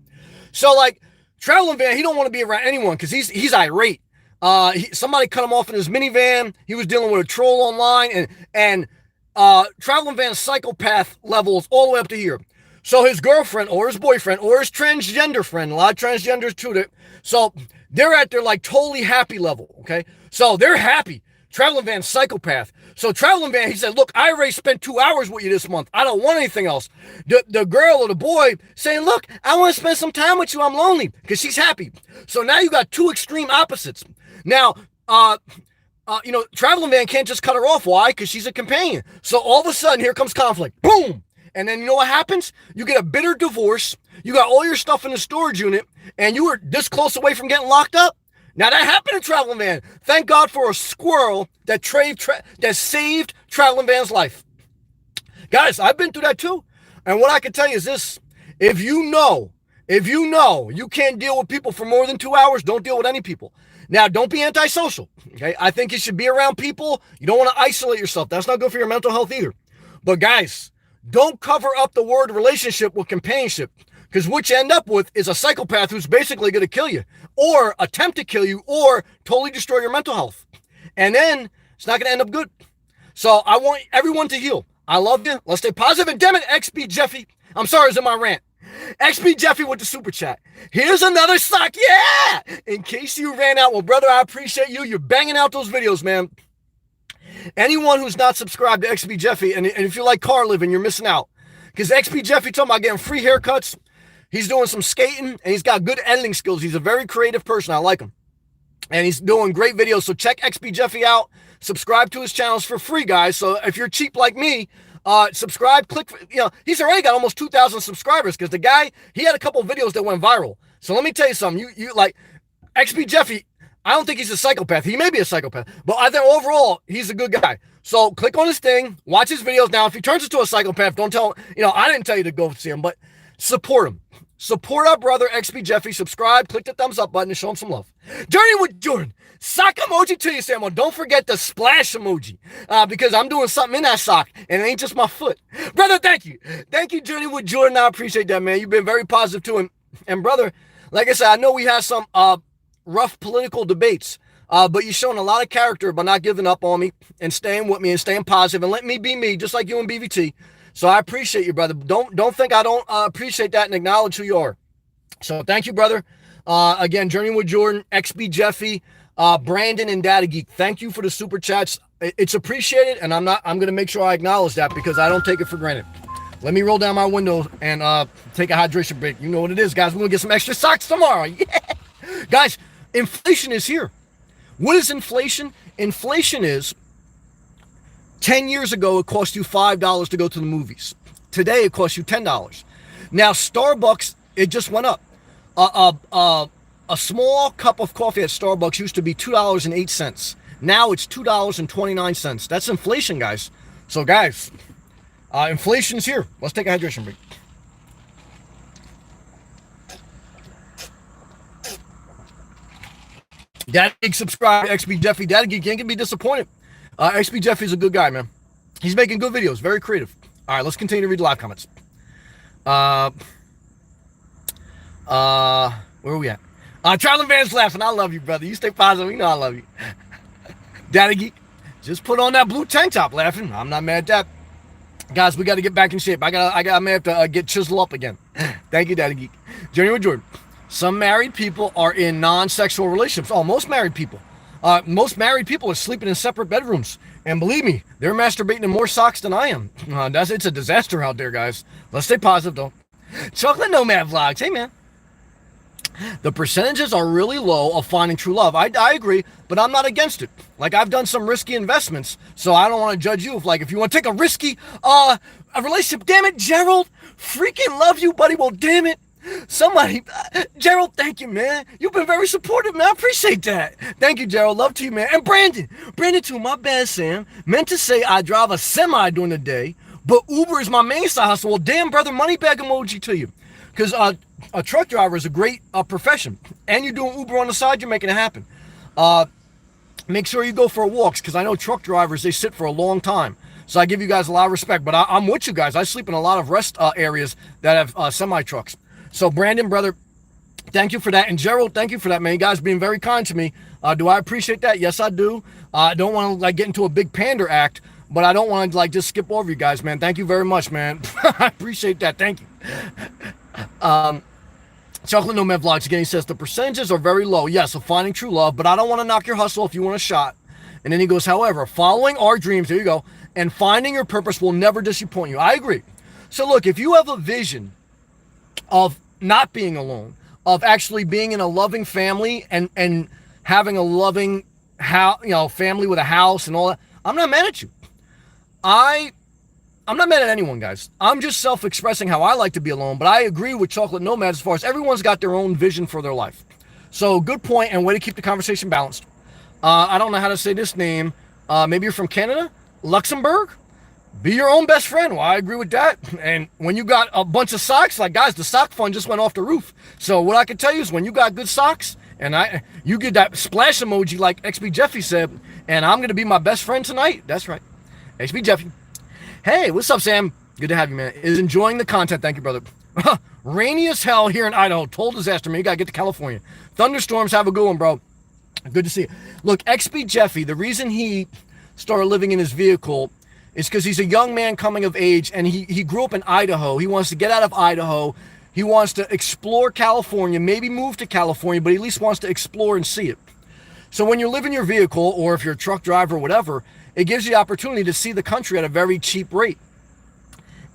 So like, Traveling Van, he don't want to be around anyone because he's irate. Somebody cut him off in his minivan. He was dealing with a troll online, and Traveling Van's psychopath levels all the way up to here. So his girlfriend or his boyfriend or his transgender friend, a lot of transgenders too, so they're at their like totally happy level, okay? So they're happy. Traveling Van's psychopath. So Traveling Van, he said, look, I already spent 2 hours with you this month. I don't want anything else. The girl or the boy saying, look, I want to spend some time with you. I'm lonely, because she's happy. So now you got two extreme opposites. Now, Traveling Van can't just cut her off. Why? Because she's a companion. So all of a sudden, here comes conflict. Boom! And then you know what happens? You get a bitter divorce. You got all your stuff in the storage unit, and you were this close away from getting locked up. Now that happened to Traveling Van. Thank God for a squirrel that saved Traveling Van's life. Guys, I've been through that too. And what I can tell you is this. If you know you can't deal with people for more than 2 hours, don't deal with any people. Now, don't be antisocial. Okay? I think you should be around people. You don't want to isolate yourself. That's not good for your mental health either. But guys, don't cover up the word relationship with companionship. Because what you end up with is a psychopath who's basically going to kill you, or attempt to kill you, or totally destroy your mental health. And then it's not going to end up good. So I want everyone to heal. I love you. Let's stay positive. And damn it, XB Jeffy. I'm sorry, it's in my rant. XB Jeffy with the super chat. Here's another sock. Yeah! In case you ran out. Well, brother, I appreciate you. You're banging out those videos, man. Anyone who's not subscribed to XB Jeffy, and if you like car living, you're missing out. Because XB Jeffy talking about getting free haircuts. He's doing some skating, and he's got good editing skills. He's a very creative person. I like him. And he's doing great videos. So check XB Jeffy out. Subscribe to his channels for free, guys. So if you're cheap like me, subscribe, click. He's already got almost 2,000 subscribers because the guy, he had a couple videos that went viral. So let me tell you something. You like XB Jeffy. I don't think he's a psychopath. He may be a psychopath, but I think overall he's a good guy. So click on his thing, watch his videos. Now, if he turns into a psychopath, don't tell him. I didn't tell you to go see him, but support him. Support our brother XP Jeffy. Subscribe, click the thumbs up button, and show him some love. Journey with Jordan. Sock emoji to you, Samuel. Don't forget the splash emoji because I'm doing something in that sock, and it ain't just my foot. Brother, thank you. Thank you, Journey with Jordan. I appreciate that, man. You've been very positive to him. And brother, like I said, I know we had some rough political debates, but you're showing a lot of character by not giving up on me and staying with me and staying positive and letting me be me, just like you and BVT. So I appreciate you, brother. Don't think I don't appreciate that and acknowledge who you are. So thank you, brother. Again, Journey with Jordan, XB Jeffy, Brandon, and Data Geek. Thank you for the super chats. It's appreciated, and I'm going to make sure I acknowledge that because I don't take it for granted. Let me roll down my window and take a hydration break. You know what it is, guys. We're going to get some extra socks tomorrow. Yeah. Guys, inflation is here. What is inflation? Inflation is 10 years ago, it cost you $5 to go to the movies. Today, it costs you $10. Now, Starbucks, it just went up. A small cup of coffee at Starbucks used to be $2.08. Now it's $2.29. That's inflation, guys. So, guys, inflation's here. Let's take a hydration break. Data Geek, subscribe to XB Jeffy. Data Geek ain't gonna be disappointed. XB Jeffy's a good guy, man. He's making good videos, very creative. All right, let's continue to read live comments. Where are we at? Charlie Van's laughing. I love you, brother. You stay positive. You know I love you. Daddy Geek, just put on that blue tank top, laughing. I'm not mad at that. Guys, we got to get back in shape. I may have to get chiseled up again. Thank you, Daddy Geek. Journey with Jordan. Some married people are in non-sexual relationships. Oh, most married people. Most married people are sleeping in separate bedrooms. And believe me, they're masturbating in more socks than I am. It's a disaster out there, guys. Let's stay positive, though. Chocolate Nomad Vlogs. Hey, man. The percentages are really low of finding true love. I agree, but I'm not against it. Like, I've done some risky investments, so I don't want to judge you. If you want to take a risky a relationship, damn it, Gerald, freaking love you, buddy. Well, damn it. Somebody, Gerald, thank you, man. You've been very supportive, man. I appreciate that. Thank you, Gerald. Love to you, man. And Brandon too. My bad, Sam. Meant to say I drive a semi during the day, but Uber is my main side hustle. Well, damn, brother, money bag emoji to you. Because a truck driver is a great profession. And you're doing Uber on the side, you're making it happen. Make sure you go for walks, because I know truck drivers, they sit for a long time. So I give you guys a lot of respect. But I'm with you guys. I sleep in a lot of rest areas that have semi-trucks. So Brandon, brother, thank you for that. And Gerald, thank you for that, man. You guys being very kind to me. Do I appreciate that? Yes, I do. I don't want to get into a big pander act, but I don't want to just skip over you guys, man. Thank you very much, man. I appreciate that. Thank you. Chocolate Nomad Vlogs again, he says the percentages are very low, yes, of finding true love, but I don't want to knock your hustle if you want a shot. And then he goes, however, following our dreams, there you go, and finding your purpose will never disappoint you. I agree. So look, if you have a vision of not being alone, of actually being in a loving family and having a loving family with a house and all that, I'm not mad at you. I'm not mad at anyone, guys. I'm just self-expressing how I like to be alone, but I agree with Chocolate Nomad as far as everyone's got their own vision for their life. So good point, and way to keep the conversation balanced. I don't know how to say this name. Maybe you're from Canada? Luxembourg? Be your own best friend. Well, I agree with that. And when you got a bunch of socks, like, guys, the sock fund just went off the roof. So what I can tell you is when you got good socks, and you get that splash emoji like XB Jeffy said, and I'm going to be my best friend tonight. That's right. XB Jeffy. Hey, what's up, Sam? Good to have you, man. Is enjoying the content. Thank you, brother. Rainy as hell here in Idaho. Total disaster, man. You got to get to California. Thunderstorms. Have a good one, bro. Good to see you. Look, XB Jeffy, the reason he started living in his vehicle is because he's a young man coming of age, and he grew up in Idaho. He wants to get out of Idaho. He wants to explore California, maybe move to California, but he at least wants to explore and see it. So when you live in your vehicle, or if you're a truck driver or whatever, it gives you the opportunity to see the country at a very cheap rate.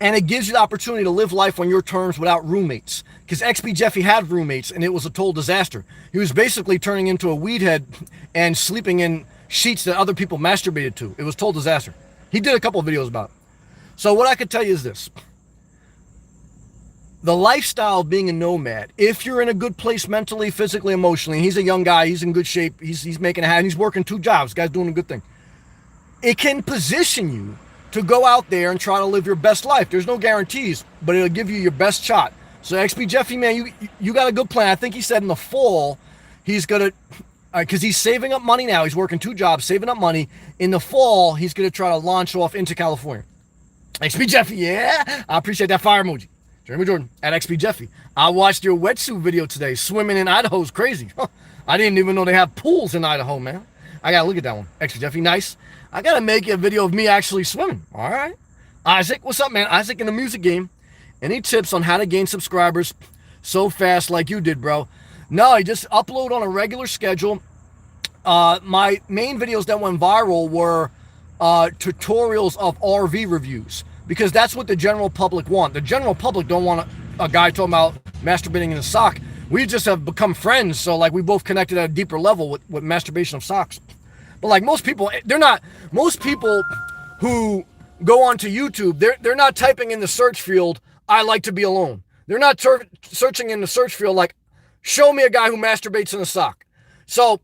And it gives you the opportunity to live life on your terms without roommates. Because XB Jeffy had roommates, and it was a total disaster. He was basically turning into a weed head and sleeping in sheets that other people masturbated to. It was a total disaster. He did a couple of videos about it. So what I could tell you is this. The lifestyle of being a nomad, if you're in a good place mentally, physically, emotionally, and he's a young guy, he's in good shape, he's making a hat, and he's working 2 jobs, guy's doing a good thing. It can position you to go out there and try to live your best life. There's no guarantees, but it'll give you your best shot. So XB Jeffy, man, you got a good plan. I think he said in the fall, he's going to, because he's saving up money now. He's working 2 jobs, saving up money. In the fall, he's going to try to launch off into California. XB Jeffy, yeah. I appreciate that fire emoji. Jeremy Jordan at XB Jeffy. I watched your wetsuit video today. Swimming in Idaho is crazy. I didn't even know they have pools in Idaho, man. I got to look at that one. XB Jeffy, nice. I got to make a video of me actually swimming. All right. Isaac, what's up, man? Isaac in the music game. Any tips on how to gain subscribers so fast like you did, bro? No, I just upload on a regular schedule. My main videos that went viral were tutorials of RV reviews, because that's what the general public want. The general public don't want a guy talking about masturbating in a sock. We just have become friends, so like we both connected at a deeper level with masturbation of socks. But like most people who go onto YouTube, they're not typing in the search field, I like to be alone. They're not searching in the search field like, show me a guy who masturbates in a sock. So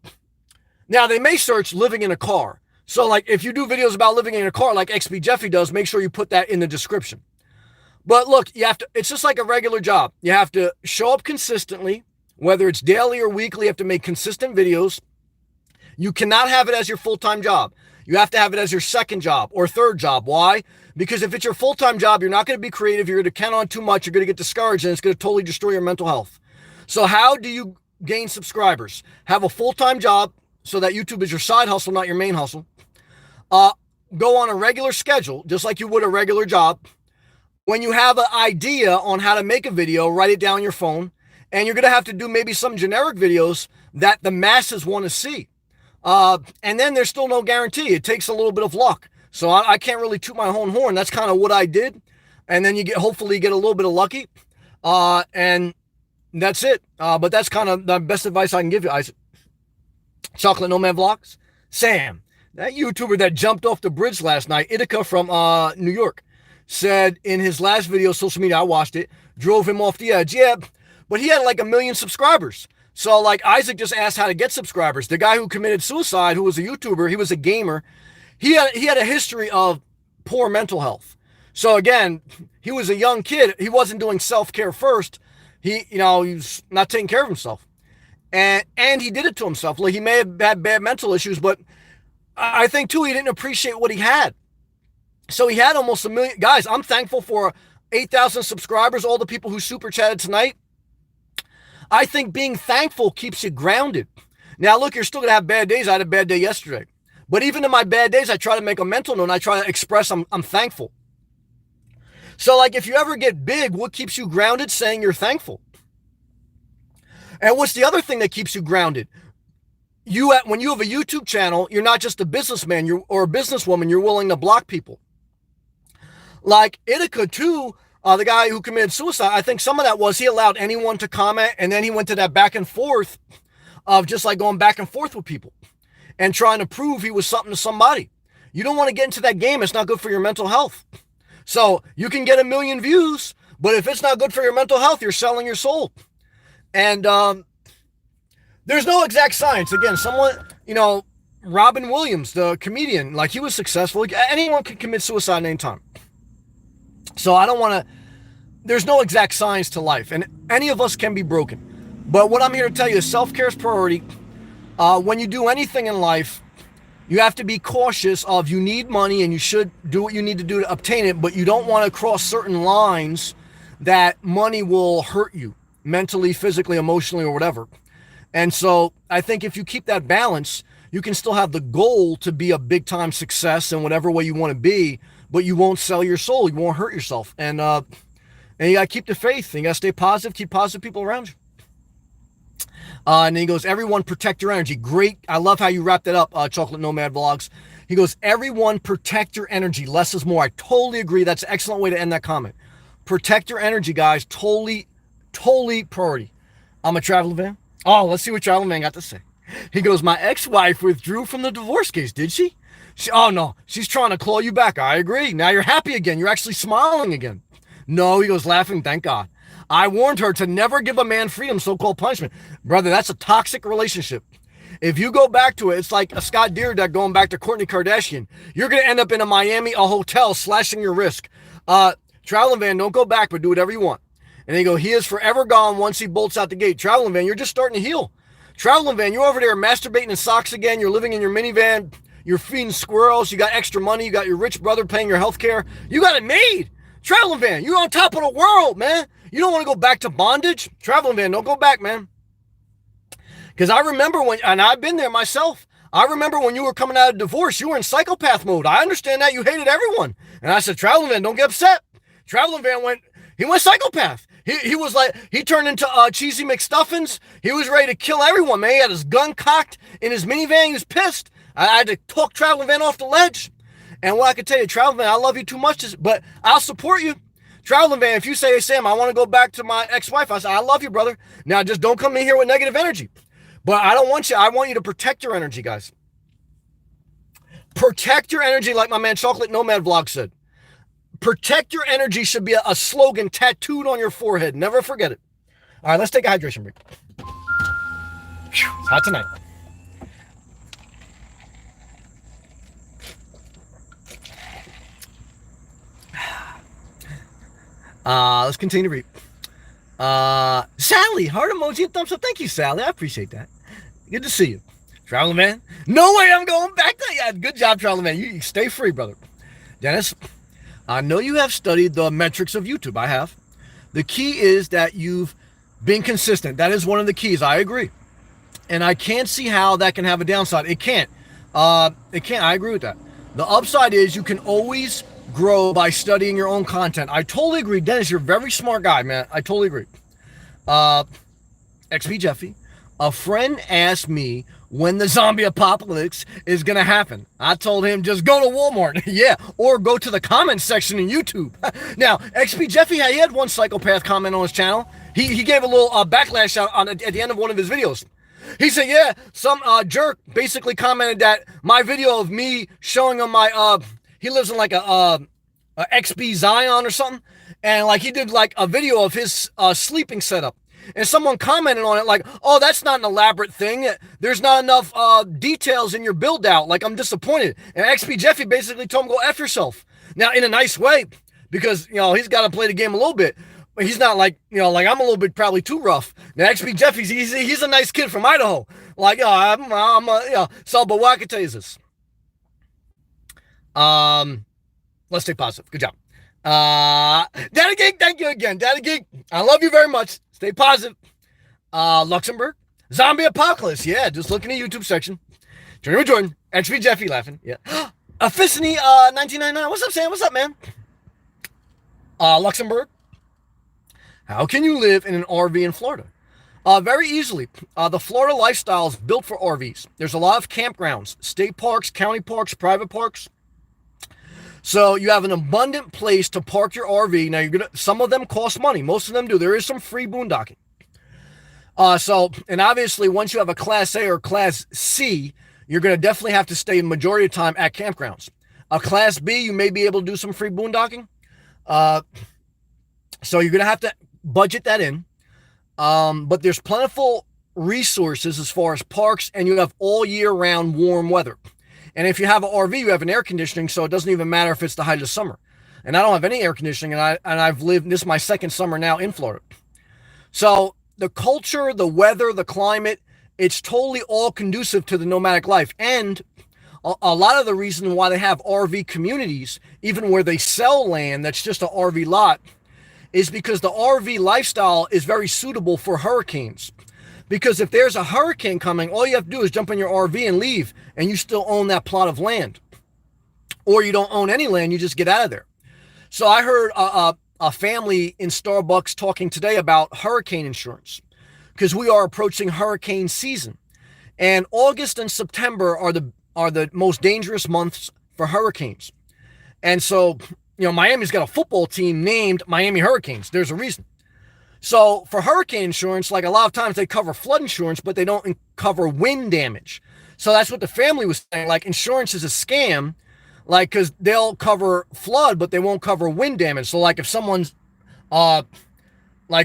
now they may search living in a car. So like if you do videos about living in a car like XB Jeffy does, make sure you put that in the description. But look, it's just like a regular job. You have to show up consistently, whether it's daily or weekly. You have to make consistent videos. You cannot have it as your full-time job. You have to have it as your second job or third job. Why? Because if it's your full-time job, you're not going to be creative. You're going to count on too much. You're going to get discouraged, and it's going to totally destroy your mental health. So how do you gain subscribers? Have a full-time job so that YouTube is your side hustle, not your main hustle. Go on a regular schedule, just like you would a regular job. When you have an idea on how to make a video, write it down on your phone. And you're going to have to do maybe some generic videos that the masses want to see. And then there's still no guarantee. It takes a little bit of luck. So I can't really toot my own horn. That's kind of what I did. And then you hopefully get a little bit of lucky. And that's it. But that's kind of the best advice I can give you, Isaac. Chocolate Nomad Vlogs. Sam, that YouTuber that jumped off the bridge last night, Ithaca from New York, said in his last video, social media, I watched it, drove him off the edge. Yeah, but he had like 1 million subscribers. So like Isaac just asked how to get subscribers. The guy who committed suicide, who was a YouTuber, he was a gamer. He had a history of poor mental health. So again, he was a young kid. He wasn't doing self-care first. He was not taking care of himself. And he did it to himself. Like he may have had bad mental issues, but I think too, he didn't appreciate what he had. So he had almost 1 million. Guys, I'm thankful for 8,000 subscribers, all the people who super chatted tonight. I think being thankful keeps you grounded. Now, look, you're still going to have bad days. I had a bad day yesterday. But even in my bad days, I try to make a mental note and I try to express I'm thankful. So like if you ever get big, what keeps you grounded? Saying you're thankful. And what's the other thing that keeps you grounded? When you have a YouTube channel, you're not just a businessman or a businesswoman. You're willing to block people. Like Ithaca too, the guy who committed suicide, I think some of that was he allowed anyone to comment, and then he went to that back and forth of just like going back and forth with people and trying to prove he was something to somebody. You don't want to get into that game. It's not good for your mental health. So you can get 1 million views, but if it's not good for your mental health, you're selling your soul. And there's no exact science. Again, Robin Williams, the comedian, like he was successful. Anyone can commit suicide at any time. So I don't want to, there's no exact science to life, and any of us can be broken. But what I'm here to tell you is self-care is priority. When you do anything in life, you have to be cautious of, you need money and you should do what you need to do to obtain it, but you don't want to cross certain lines that money will hurt you mentally, physically, emotionally, or whatever. And so I think if you keep that balance, you can still have the goal to be a big time success in whatever way you want to be, but you won't sell your soul. You won't hurt yourself. And you got to keep the faith. And you got to stay positive, keep positive people around you. And then he goes, everyone protect your energy. Great. I love how you wrapped that up, Chocolate Nomad Vlogs. He goes, everyone protect your energy. Less is more. I totally agree. That's an excellent way to end that comment. Protect your energy, guys. Totally priority. I'm a traveling van. Oh, let's see what Traveling Man got to say. He goes, my ex-wife withdrew from the divorce case, did she? Oh, no, she's trying to claw you back. I agree. Now you're happy again. You're actually smiling again. No, he goes, laughing, thank God. I warned her to never give a man freedom, so-called punishment. Brother, that's a toxic relationship. If you go back to it, it's like a Scott Deerdeck going back to Kourtney Kardashian. You're going to end up in a hotel, slashing your wrist. Traveling van, don't go back, but do whatever you want. And they go, he is forever gone once he bolts out the gate. Traveling van, you're just starting to heal. Traveling van, you're over there masturbating in socks again. You're living in your minivan. You're feeding squirrels. You got extra money. You got your rich brother paying your health care. You got it made. Traveling van, you're on top of the world, man. You don't want to go back to bondage. Traveling van, don't go back, man. Because I remember and I've been there myself. I remember when you were coming out of divorce, you were in psychopath mode. I understand that. You hated everyone. And I said, Traveling van, don't get upset. Traveling van went psychopath. He was like, he turned into Cheesy McStuffins. He was ready to kill everyone, man. He had his gun cocked in his minivan. He was pissed. I had to talk Traveling van off the ledge. And what I could tell you, Traveling van, I love you too much, but I'll support you. Traveling van, if you say, hey, Sam, I want to go back to my ex-wife, I say, I love you, brother. Now, just don't come in here with negative energy. But I want you to protect your energy, guys. Protect your energy, like my man Chocolate Nomad Vlog said. Protect your energy should be a slogan tattooed on your forehead. Never forget it. All right, let's take a hydration break. It's hot tonight. Let's continue to read. Sally, heart emoji and thumbs up. Thank you, Sally. I appreciate that. Good to see you. Traveling man. No way I'm going back there. Yeah, good job, Traveling man. You stay free, brother. Dennis, I know you have studied the metrics of YouTube. I have. The key is that you've Being consistent, that is one of the keys. I agree. And I can't see how that can have a downside. It can't. It can't. I agree with that. The upside is you can always grow by studying your own content. I totally agree. Dennis, you're a very smart guy, man. I totally agree. XP Jeffy, a friend asked me when the zombie apocalypse is going to happen. I told him just go to Walmart. Yeah, or go to the comments section in YouTube. Now, XP Jeffy, he had one psychopath comment on his channel. He gave a little backlash out at the end of one of his videos. He said, yeah, some jerk basically commented that my video of me showing him my, he lives in like a XB Zion or something. And like he did like a video of his sleeping setup. And someone commented on it like, oh, that's not an elaborate thing. There's not enough details in your build out. Like, I'm disappointed. And XP Jeffy basically told him, go F yourself. Now, in a nice way, because, he's got to play the game a little bit. But he's not like, like I'm a little bit probably too rough. Now, XP Jeffy, he's a nice kid from Idaho. Like, so, but what I can tell you is this. Let's stay positive. Good job. Daddy Geek, thank you again. Daddy Geek, I love you very much. Stay positive. Luxembourg, zombie apocalypse. Yeah, just looking at YouTube section. Jordan, XP Jeffy laughing. Yeah. Afficiny, 1999. What's up, Sam? What's up, man? Luxembourg, how can you live in an RV in Florida? Very easily. The Florida lifestyle is built for RVs. There's a lot of campgrounds, state parks, county parks, private parks. So you have an abundant place to park your RV. Now some of them cost money. Most of them do. There is some free boondocking. And obviously once you have a Class A or Class C, you're going to definitely have to stay the majority of the time at campgrounds. A Class B, you may be able to do some free boondocking. So you're going to have to budget that in. But there's plentiful resources as far as parks, and you have all year round warm weather. And if you have an RV, you have an air conditioning, so it doesn't even matter if it's the height of summer. And I don't have any air conditioning, and I've lived, this is my second summer now in Florida. So the culture, the weather, the climate, it's totally all conducive to the nomadic life. And a lot of the reason why they have RV communities, even where they sell land that's just an RV lot, is because the RV lifestyle is very suitable for hurricanes. Because if there's a hurricane coming, all you have to do is jump in your RV and leave, and you still own that plot of land. Or you don't own any land, you just get out of there. So I heard a family in Starbucks talking today about hurricane insurance, because we are approaching hurricane season. And August and September are the most dangerous months for hurricanes. And so, Miami's got a football team named Miami Hurricanes. There's a reason. So for hurricane insurance, like a lot of times they cover flood insurance, but they don't cover wind damage. So that's what the family was saying. Like, insurance is a scam, like, because they'll cover flood, but they won't cover wind damage. So like if someone's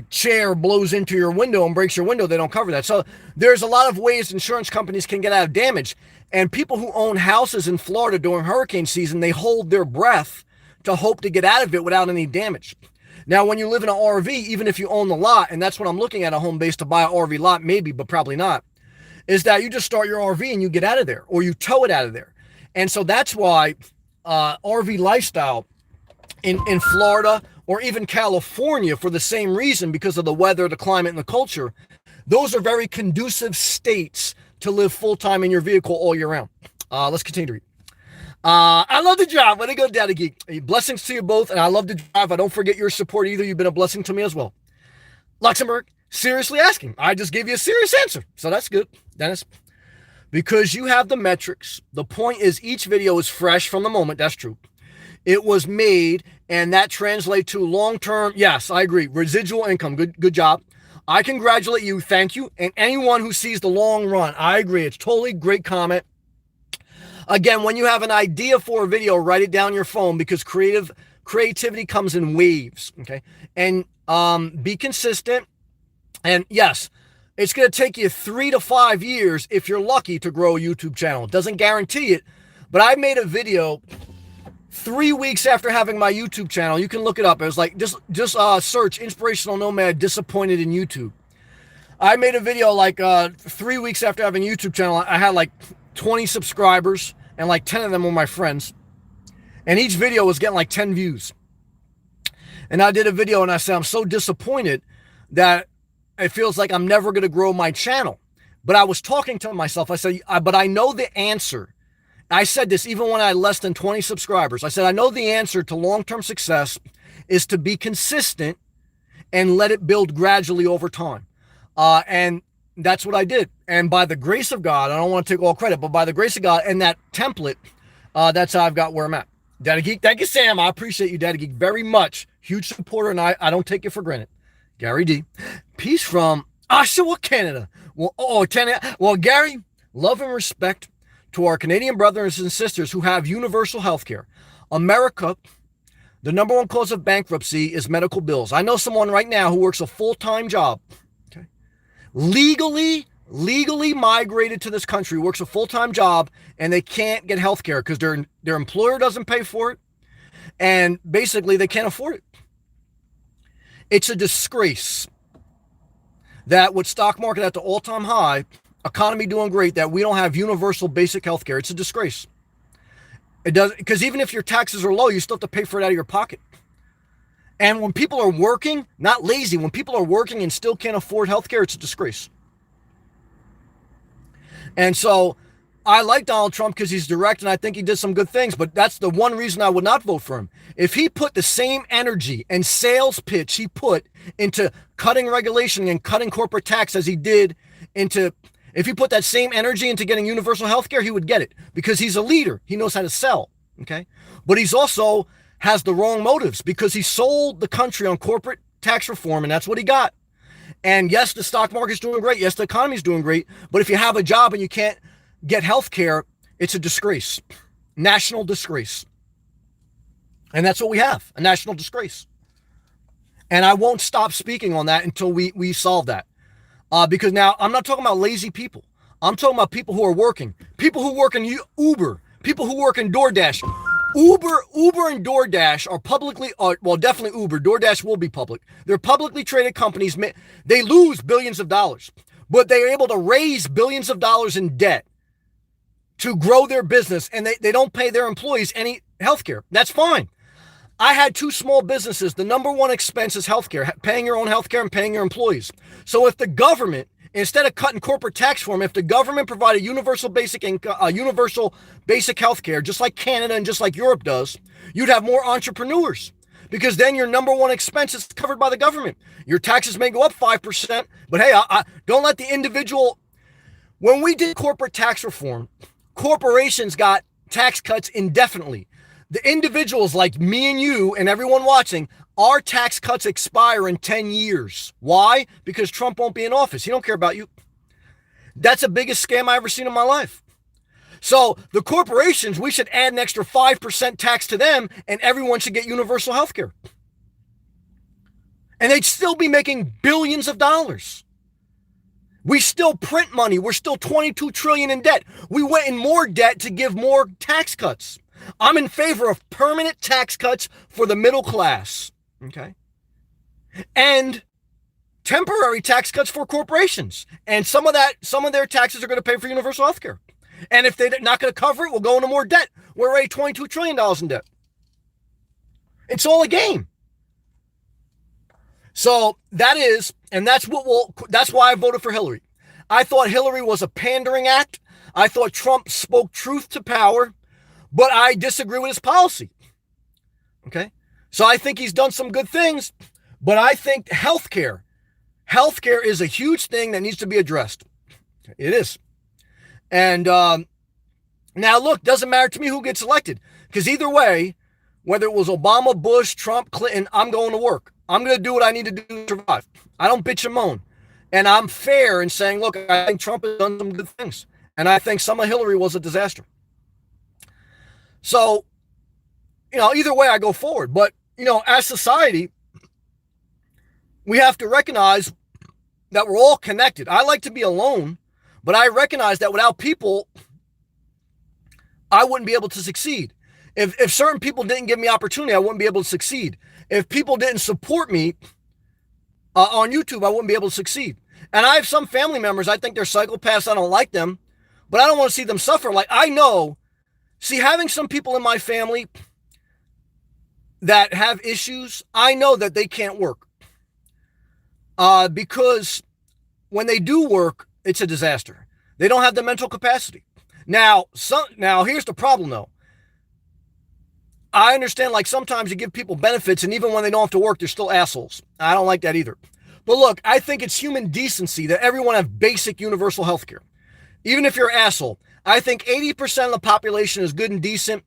chair blows into your window and breaks your window, they don't cover that. So there's a lot of ways insurance companies can get out of damage. And people who own houses in Florida during hurricane season, they hold their breath to hope to get out of it without any damage. Now, when you live in an RV, even if you own the lot, and that's what I'm looking at, a home base to buy an RV lot, maybe, but probably not, is that you just start your RV and you get out of there, or you tow it out of there. And so that's why RV lifestyle in Florida or even California, for the same reason, because of the weather, the climate, and the culture, those are very conducive states to live full-time in your vehicle all year round. Let's continue to read. I love the drive. Way to go, Daddy Geek. Blessings to you both, and I love the drive. I don't forget your support either. You've been a blessing to me as well. Luxembourg, seriously asking. I just gave you a serious answer, so that's good, Dennis. Because you have the metrics. The point is each video is fresh from the moment. That's true. It was made, and that translates to long-term. Yes, I agree. Residual income. Good job. I congratulate you. Thank you. And anyone who sees the long run, I agree. It's totally great comment. Again, when you have an idea for a video, write it down on your phone, because creativity comes in waves, okay? And be consistent. And yes, it's going to take you 3 to 5 years, if you're lucky, to grow a YouTube channel. It doesn't guarantee it, but I made a video 3 weeks after having my YouTube channel. You can look it up. It was like, just search Inspirational Nomad Disappointed in YouTube. I made a video like 3 weeks after having a YouTube channel. I had like 20 subscribers, and like 10 of them were my friends. And each video was getting like 10 views. And I did a video and I said, I'm so disappointed that it feels like I'm never going to grow my channel. But I was talking to myself. I said, but I know the answer. I said this even when I had less than 20 subscribers. I said, I know the answer to long-term success is to be consistent and let it build gradually over time. And that's what I did. And by the grace of God, I don't want to take all credit, but by the grace of God and that template, that's how I've got where I'm at. Daddy Geek, thank you, Sam. I appreciate you, Daddy Geek, very much. Huge supporter, and I don't take it for granted. Gary D. Peace from Oshawa, Canada. Canada. Well, Gary, love and respect to our Canadian brothers and sisters who have universal health care. America, the number one cause of bankruptcy is medical bills. I know someone right now who works a full-time job, okay, legally migrated to this country, works a full-time job, and they can't get health care because their employer doesn't pay for it, and basically they can't afford it. It's a disgrace that with stock market at the all-time high, economy doing great, that we don't have universal basic health care. It's a disgrace. It does, because even if your taxes are low, you still have to pay for it out of your pocket. And when people are working, not lazy, when people are working and still can't afford health care, it's a disgrace. And so I like Donald Trump because he's direct and I think he did some good things, but that's the one reason I would not vote for him. If he put the same energy and sales pitch he put into cutting regulation and cutting corporate tax as he did into, if he put that same energy into getting universal health care, he would get it because he's a leader. He knows how to sell, okay? But he's also has the wrong motives because he sold the country on corporate tax reform, and that's what he got. And yes, the stock market's doing great. Yes, the economy's doing great. But if you have a job and you can't get health care, it's a disgrace. National disgrace. And that's what we have, a national disgrace. And I won't stop speaking on that until we solve that. Because now I'm not talking about lazy people. I'm talking about people who are working. People who work in Uber. People who work in DoorDash. Uber and DoorDash are publicly, well, definitely Uber. DoorDash will be public. They're publicly traded companies. They lose billions of dollars, but they're able to raise billions of dollars in debt to grow their business, and they don't pay their employees any health care. That's fine. I had two small businesses. The number one expense is healthcare, paying your own healthcare and paying your employees. So if the government, instead of cutting corporate tax for them, if the government provided universal basic income, universal basic healthcare, just like Canada and just like Europe does, you'd have more entrepreneurs because then your number one expense is covered by the government. Your taxes may go up 5%, but hey, I don't let the individual. When we did corporate tax reform, corporations got tax cuts indefinitely. The individuals like me and you and everyone watching, our tax cuts expire in 10 years. Why? Because Trump won't be in office. He don't care about you. That's the biggest scam I ever seen in my life. So the corporations, we should add an extra 5% tax to them and everyone should get universal health care. And they'd still be making billions of dollars. We still print money. We're still 22 trillion in debt. We went in more debt to give more tax cuts. I'm in favor of permanent tax cuts for the middle class, okay? And temporary tax cuts for corporations. And some of their taxes are going to pay for universal health care. And if they're not going to cover it, we'll go into more debt. We're already $22 trillion in debt. It's all a game. So that's why I voted for Hillary. I thought Hillary was a pandering act. I thought Trump spoke truth to power. But I disagree with his policy, okay? So I think he's done some good things, but I think healthcare is a huge thing that needs to be addressed. It is. And now, look, doesn't matter to me who gets elected, because either way, whether it was Obama, Bush, Trump, Clinton, I'm going to work. I'm going to do what I need to do to survive. I don't bitch and moan. And I'm fair in saying, look, I think Trump has done some good things, and I think some of Hillary was a disaster. So, either way I go forward. But, as society, we have to recognize that we're all connected. I like to be alone, but I recognize that without people, I wouldn't be able to succeed. If certain people didn't give me opportunity, I wouldn't be able to succeed. If people didn't support me on YouTube, I wouldn't be able to succeed. And I have some family members, I think they're psychopaths. I don't like them, but I don't want to see them suffer. Like, I know. See, having some people in my family that have issues, I know that they can't work. Because when they do work, it's a disaster. They don't have the mental capacity. Now here's the problem though. I understand, like, sometimes you give people benefits, and even when they don't have to work, they're still assholes. I don't like that either. But look, I think it's human decency that everyone have basic universal health care. Even if you're an asshole, I think 80% of the population is good and decent.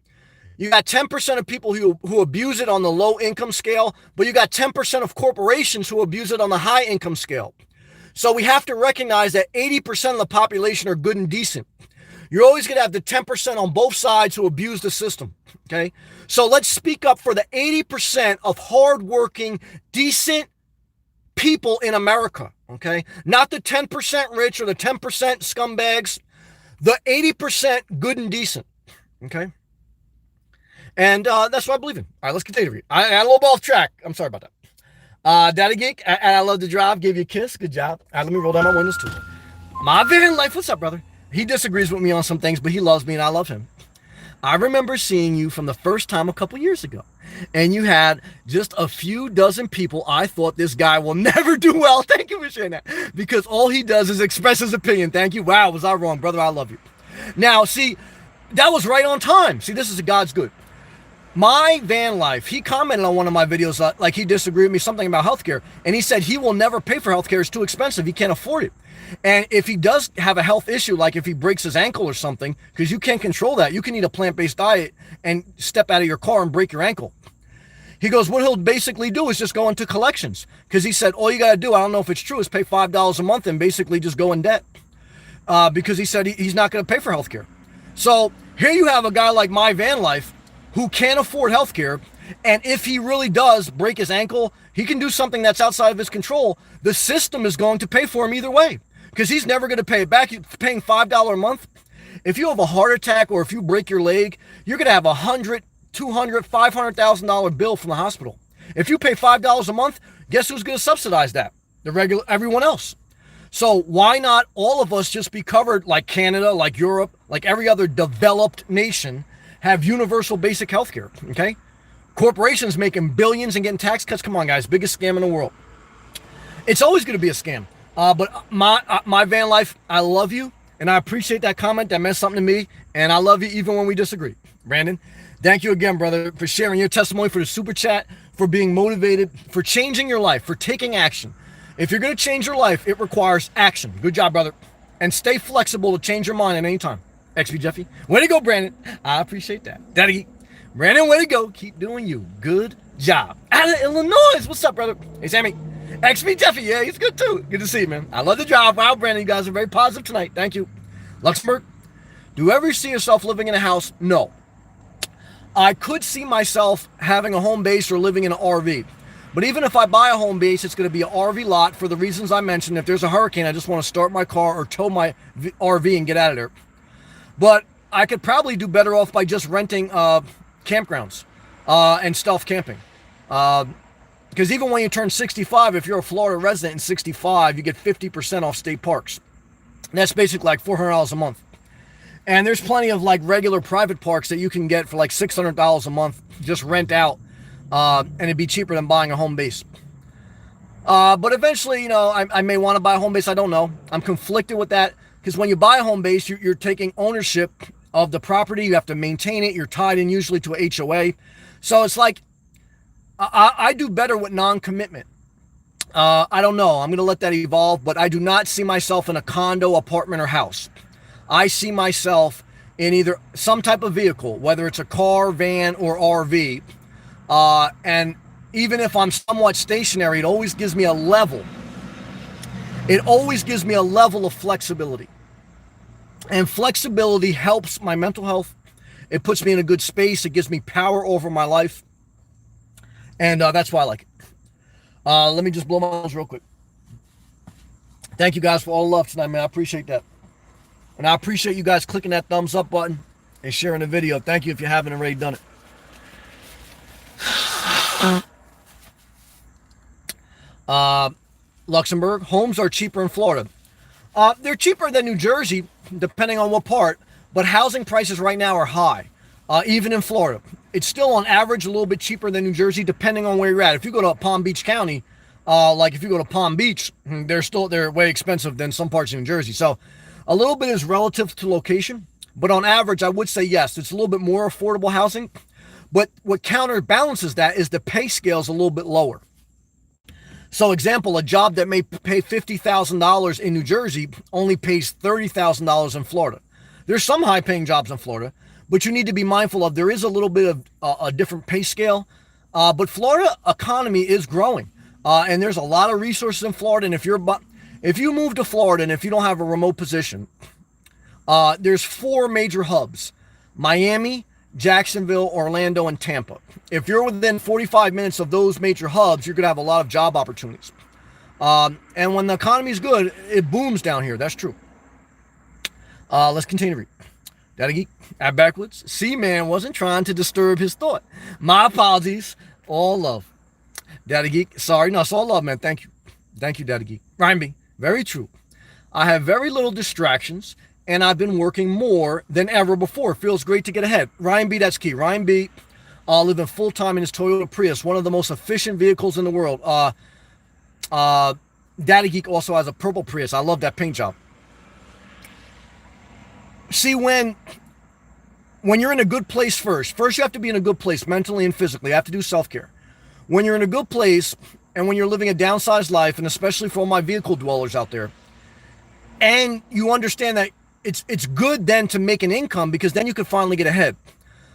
You got 10% of people who abuse it on the low income scale, but you got 10% of corporations who abuse it on the high income scale. So we have to recognize that 80% of the population are good and decent. You're always going to have the 10% on both sides who abuse the system, okay? So let's speak up for the 80% of hardworking, decent people in America, okay? Not the 10% rich or the 10% scumbags, the 80% good and decent, okay? And that's what I believe in. All right, let's continue. I got a little bit off track. I'm sorry about that. Daddy Geek, I love to drive. Give you a kiss. Good job. All right, let me roll down my windows too. My van life. What's up, brother? He disagrees with me on some things, but he loves me and I love him. I remember seeing you from the first time a couple years ago, and you had just a few dozen people. I thought, this guy will never do well. Thank you for sharing that, because all he does is express his opinion. Thank you. Wow, was I wrong, brother? I love you. Now, see, that was right on time. See, this is a God's good. My van life, he commented on one of my videos, like he disagreed with me, something about healthcare, and he said he will never pay for healthcare. It's too expensive. He can't afford it. And if he does have a health issue, like if he breaks his ankle or something, because you can't control that, you can eat a plant-based diet and step out of your car and break your ankle. He goes, what he'll basically do is just go into collections, because he said all you got to do, I don't know if it's true, is pay $5 a month and basically just go in debt, because he said he's not going to pay for healthcare. So here you have a guy like my van life who can't afford healthcare, and if he really does break his ankle, he can do something that's outside of his control. The system is going to pay for him either way, because he's never going to pay it back. He's paying $5 a month. If you have a heart attack or if you break your leg, you're going to have $100,000, $200,000, $500,000 bill from the hospital. If you pay $5 a month, guess who's going to subsidize that? Everyone else. So why not all of us just be covered like Canada, like Europe, like every other developed nation, have universal basic health care, okay? Corporations making billions and getting tax cuts. Come on, guys, biggest scam in the world. It's always going to be a scam. But my van life, I love you, and I appreciate that comment. That meant something to me, and I love you even when we disagree. Brandon, thank you again, brother, for sharing your testimony, for the super chat, for being motivated, for changing your life, for taking action. If you're going to change your life, it requires action. Good job, brother. And stay flexible to change your mind at any time. XP Jeffy. Way to go, Brandon. I appreciate that. Daddy, Brandon, way to go. Keep doing you. Good job. Out of Illinois. What's up, brother? Hey, Sammy. XP Jeffy. Yeah, he's good too. Good to see you, man. I love the job. Wow, Brandon, you guys are very positive tonight. Thank you. Luxembourg. Do you ever see yourself living in a house? No. I could see myself having a home base or living in an RV. But even if I buy a home base, it's going to be an RV lot for the reasons I mentioned. If there's a hurricane, I just want to start my car or tow my RV and get out of there. But I could probably do better off by just renting campgrounds and stealth camping. Because even when you turn 65, if you're a Florida resident in 65, you get 50% off state parks. And that's basically like $400 a month. And there's plenty of like regular private parks that you can get for like $600 a month, just rent out. And it'd be cheaper than buying a home base. But eventually, you know, I may want to buy a home base. I don't know. I'm conflicted with that. Because when you buy a home base, you're taking ownership of the property. You have to maintain it. You're tied in usually to a HOA. So it's like, I do better with non-commitment. I don't know. I'm going to let that evolve. But I do not see myself in a condo, apartment, or house. I see myself in either some type of vehicle, whether it's a car, van, or RV. And even if I'm somewhat stationary, it always gives me a level. It always gives me a level of flexibility. And flexibility helps my mental health. It puts me in a good space. It gives me power over my life. And that's why I like it. Let me just blow my nose real quick. Thank you guys for all the love tonight, man. I appreciate that. And I appreciate you guys clicking that thumbs up button and sharing the video. Thank you if you haven't already done it. Luxembourg, homes are cheaper in Florida. They're cheaper than New Jersey, depending on what part, but housing prices right now are high, even in Florida. It's still on average a little bit cheaper than New Jersey, depending on where you're at. If you go to Palm Beach County, Like if you go to Palm Beach, they're way expensive than some parts of New Jersey. So a little bit is relative to location, but on average, I would say yes, it's a little bit more affordable housing. But what counterbalances that is the pay scale is a little bit lower. So example, a job that may pay $50,000 in New Jersey only pays $30,000 in Florida. There's some high paying jobs in Florida, but you need to be mindful of there is a little bit of a different pay scale. But Florida economy is growing. And there's a lot of resources in Florida. And if you move to Florida and if you don't have a remote position, there's 4 major hubs: Miami, Jacksonville, Orlando, and Tampa. If you're within 45 minutes of those major hubs, you're going to have a lot of job opportunities. And when the economy is good, it booms down here. That's true. Let's continue to read. Daddy Geek at Backwoods. C-Man wasn't trying to disturb his thought. My apologies. All love. Daddy Geek. Sorry. No, it's all love, man. Thank you. Thank you, Daddy Geek. Ryan B. Very true. I have very little distractions, and I've been working more than ever before. Feels great to get ahead. Ryan B, that's key. Ryan B, living full-time in his Toyota Prius, one of the most efficient vehicles in the world. Daddy Geek also has a purple Prius. I love that paint job. See, when you're in a good place first you have to be in a good place mentally and physically. You have to do self-care. When you're in a good place and when you're living a downsized life, and especially for all my vehicle dwellers out there, and you understand that it's good then to make an income, because then you can finally get ahead.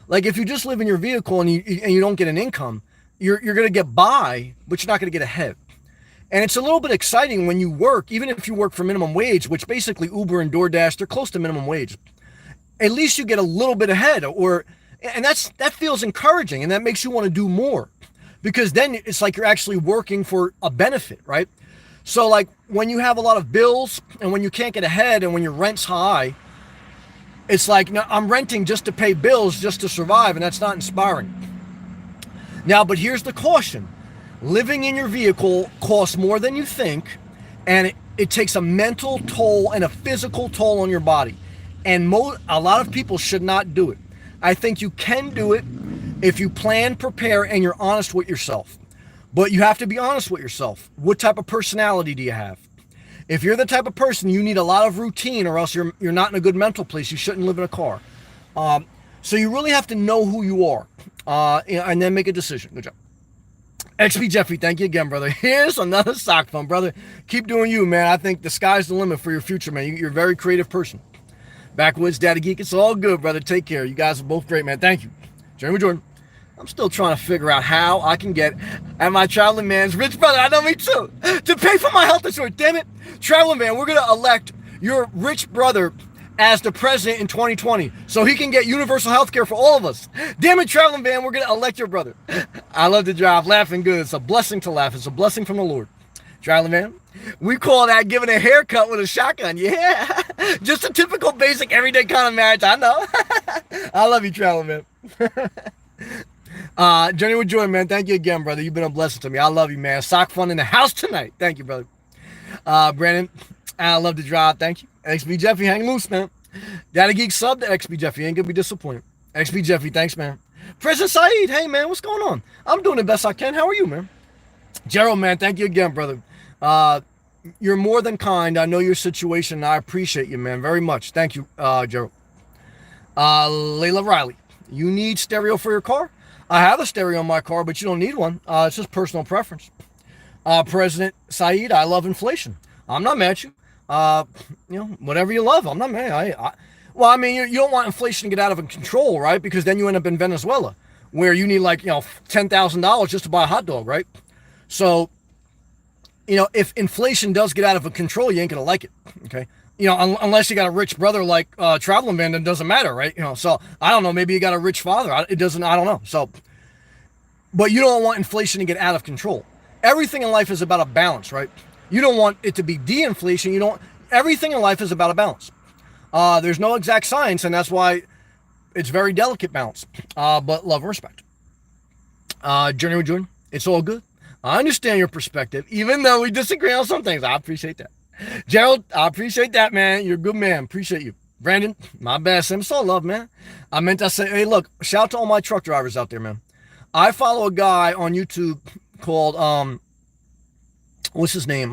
Like if you just live in your vehicle and you don't get an income, you're going to get by, but you're not going to get ahead. And it's a little bit exciting when you work, even if you work for minimum wage, which basically Uber and DoorDash, they're close to minimum wage. At least you get a little bit ahead, and that feels encouraging, and that makes you want to do more, because then it's like you're actually working for a benefit, right? So like when you have a lot of bills and when you can't get ahead and when your rent's high, it's like, no, I'm renting just to pay bills, just to survive, and that's not inspiring. Now, but here's the caution. Living in your vehicle costs more than you think, and it takes a mental toll and a physical toll on your body. And a lot of people should not do it. I think you can do it if you plan, prepare, and you're honest with yourself. But you have to be honest with yourself. What type of personality do you have? If you're the type of person you need a lot of routine, or else you're not in a good mental place, you shouldn't live in a car. So you really have to know who you are, and then make a decision. Good job. XP Jeffrey, thank you again, brother. Here's another sock fun, brother. Keep doing you, man. I think the sky's the limit for your future, man. You're a very creative person. Backwoods, Daddy Geek, it's all good, brother. Take care. You guys are both great, man. Thank you. Jeremy Jordan. I'm still trying to figure out how I can get at my traveling man's rich brother. I know, me too. To pay for my health insurance. Damn it. Traveling man, we're going to elect your rich brother as the president in 2020 so he can get universal health care for all of us. Damn it, traveling man, we're going to elect your brother. I love to drive. Laughing good. It's a blessing to laugh. It's a blessing from the Lord. Traveling man, we call that giving a haircut with a shotgun. Yeah. Just a typical basic everyday kind of marriage. I know. I love you, traveling man. Journey with Joy, man. Thank you again, brother. You've been a blessing to me. I love you, man. Sock fun in the house tonight. Thank you, brother. Brandon, I love to drive. Thank you. XB Jeffy, hang loose, man. Daddy Geek sub to XB Jeffy. Ain't gonna be disappointed. XB Jeffy, thanks, man. President Saeed, hey, man, what's going on? I'm doing the best I can. How are you, man? Gerald, man, thank you again, brother. You're more than kind. I know your situation, and I appreciate you, man, very much. Thank you, Gerald. Layla Riley, you need stereo for your car? I have a stereo in my car, but you don't need one. It's just personal preference. President Saeed, I love inflation. I'm not mad at you. Whatever you love, I'm not mad. You don't want inflation to get out of control, right? Because then you end up in Venezuela, where you need $10,000 just to buy a hot dog, right? So, if inflation does get out of control, you ain't gonna like it, okay? Unless you got a rich brother like Traveling Man, then it doesn't matter, right? So I don't know, maybe you got a rich father. I don't know. So, but you don't want inflation to get out of control. Everything in life is about a balance, right? You don't want it to be de-inflation. Everything in life is about a balance. There's no exact science, and that's why it's very delicate balance. But love and respect. Journey with Jordan, it's all good. I understand your perspective, even though we disagree on some things. I appreciate that. Gerald, I appreciate that, man. You're a good man. Appreciate you. Brandon, my bad, Sam. It's all love, man. I meant to say, hey, look, shout out to all my truck drivers out there, man. I follow a guy on YouTube called what's his name?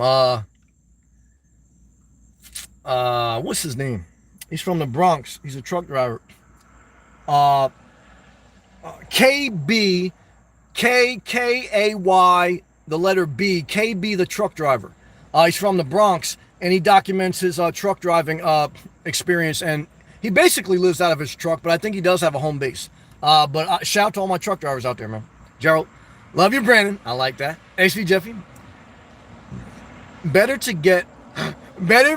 What's his name? He's from the Bronx. He's a truck driver. Uh, KB, KKAY, the letter B, KB, the truck driver. He's from the Bronx, and he documents his truck driving experience, and he basically lives out of his truck, but I think he does have a home base. But shout out to all my truck drivers out there, man. Gerald, love you, Brandon. I like that. HB Jeffy, better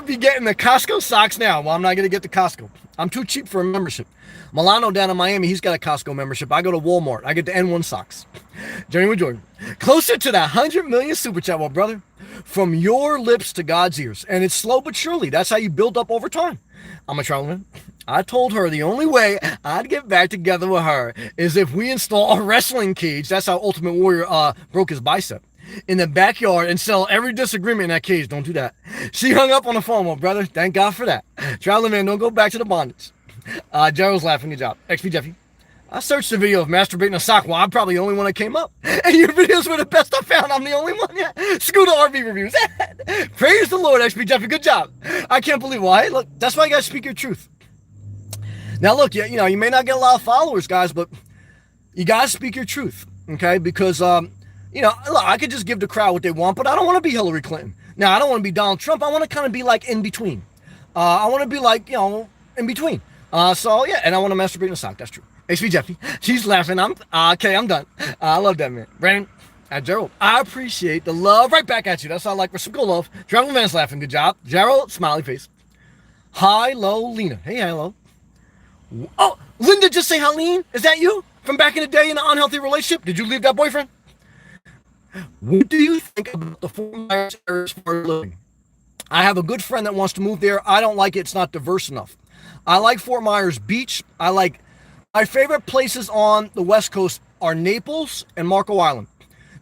be getting the Costco socks now. Well, I'm not going to get the Costco. I'm too cheap for a membership. Milano down in Miami, he's got a Costco membership. I go to Walmart. I get the N1 socks. Journey with Jordan. Closer to that 100 million super chat, well, brother. From your lips to God's ears. And it's slow but surely. That's how you build up over time. I'm a traveler. I told her the only way I'd get back together with her is if we install a wrestling cage. That's how Ultimate Warrior broke his bicep. In the backyard and settle every disagreement in that cage. Don't do that. She hung up on the phone, well, brother. Thank God for that. Traveler man, don't go back to the bondage. Gerald's laughing. Good job. XP Jeffy. I searched the video of masturbating a sock. Well, I'm probably the only one that came up. And your videos were the best I found. I'm the only one. Yeah. Scooter RV reviews. Praise the Lord, XP Jeffy. Good job. I can't believe why. Look, that's why you gotta speak your truth. Now, look, you know, you may not get a lot of followers, guys, but you gotta speak your truth, okay? Because, you know, look, I could just give the crowd what they want, but I don't want to be Hillary Clinton. Now, I don't want to be Donald Trump. I want to kind of be like in between. I want to be like, you know, in between. So yeah, and I want to masturbate in a sock. That's true. HB Jeffy, she's laughing. I'm okay. I'm done. I love that, man. Brandon, Gerald, I appreciate the love. Right back at you. That's all I like. Reciprocal love. Travel man's laughing. Good job, Gerald. Smiley face. Hi, low, Lena. Hey, hello. Oh, Linda, just say Helene. Is that you from back in the day in an unhealthy relationship? Did you leave that boyfriend? What do you think about the Fort Myers area for living? I have a good friend that wants to move there. I don't like it. It's not diverse enough. I like Fort Myers Beach. My favorite places on the West Coast are Naples and Marco Island.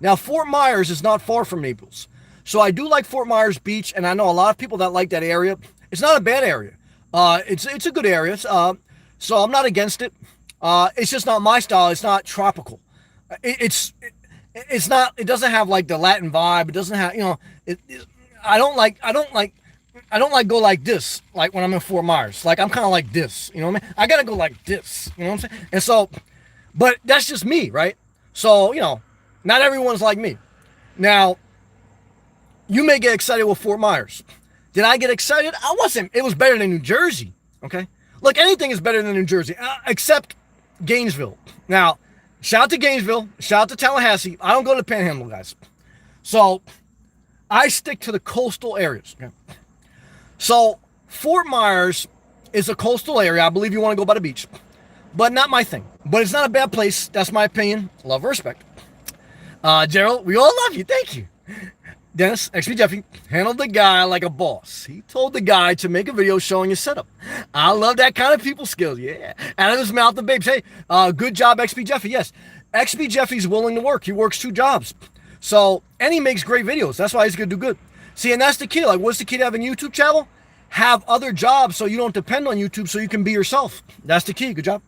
Now, Fort Myers is not far from Naples. So I do like Fort Myers Beach, and I know a lot of people that like that area. It's not a bad area. It's a good area. So I'm not against it. It's just not my style. It's not tropical. It's not, it doesn't have like the Latin vibe. It doesn't have, you know, I don't like go like this, like when I'm in Fort Myers. Like, I'm kind of like this, you know what I mean? I got to go like this, you know what I'm saying? And so, but that's just me, right? So, you know, not everyone's like me. Now, you may get excited with Fort Myers. Did I get excited? I wasn't. It was better than New Jersey, okay? Look, anything is better than New Jersey, except Gainesville. Now, shout out to Gainesville. Shout out to Tallahassee. I don't go to the Panhandle, guys. So, I stick to the coastal areas, okay? So, Fort Myers is a coastal area. I believe you want to go by the beach. But not my thing. But it's not a bad place. That's my opinion. Love and respect. Gerald, we all love you. Thank you. Dennis, XP Jeffy, handled the guy like a boss. He told the guy to make a video showing his setup. I love that kind of people skills. Yeah. Out of his mouth, the babes. Hey, good job, XP Jeffy. Yes. XP Jeffy's willing to work. He works 2 jobs. So, and he makes great videos. That's why he's going to do good. See, and that's the key. Like, what's the key to having a YouTube channel? Have other jobs so you don't depend on YouTube, so you can be yourself. That's the key. Good job,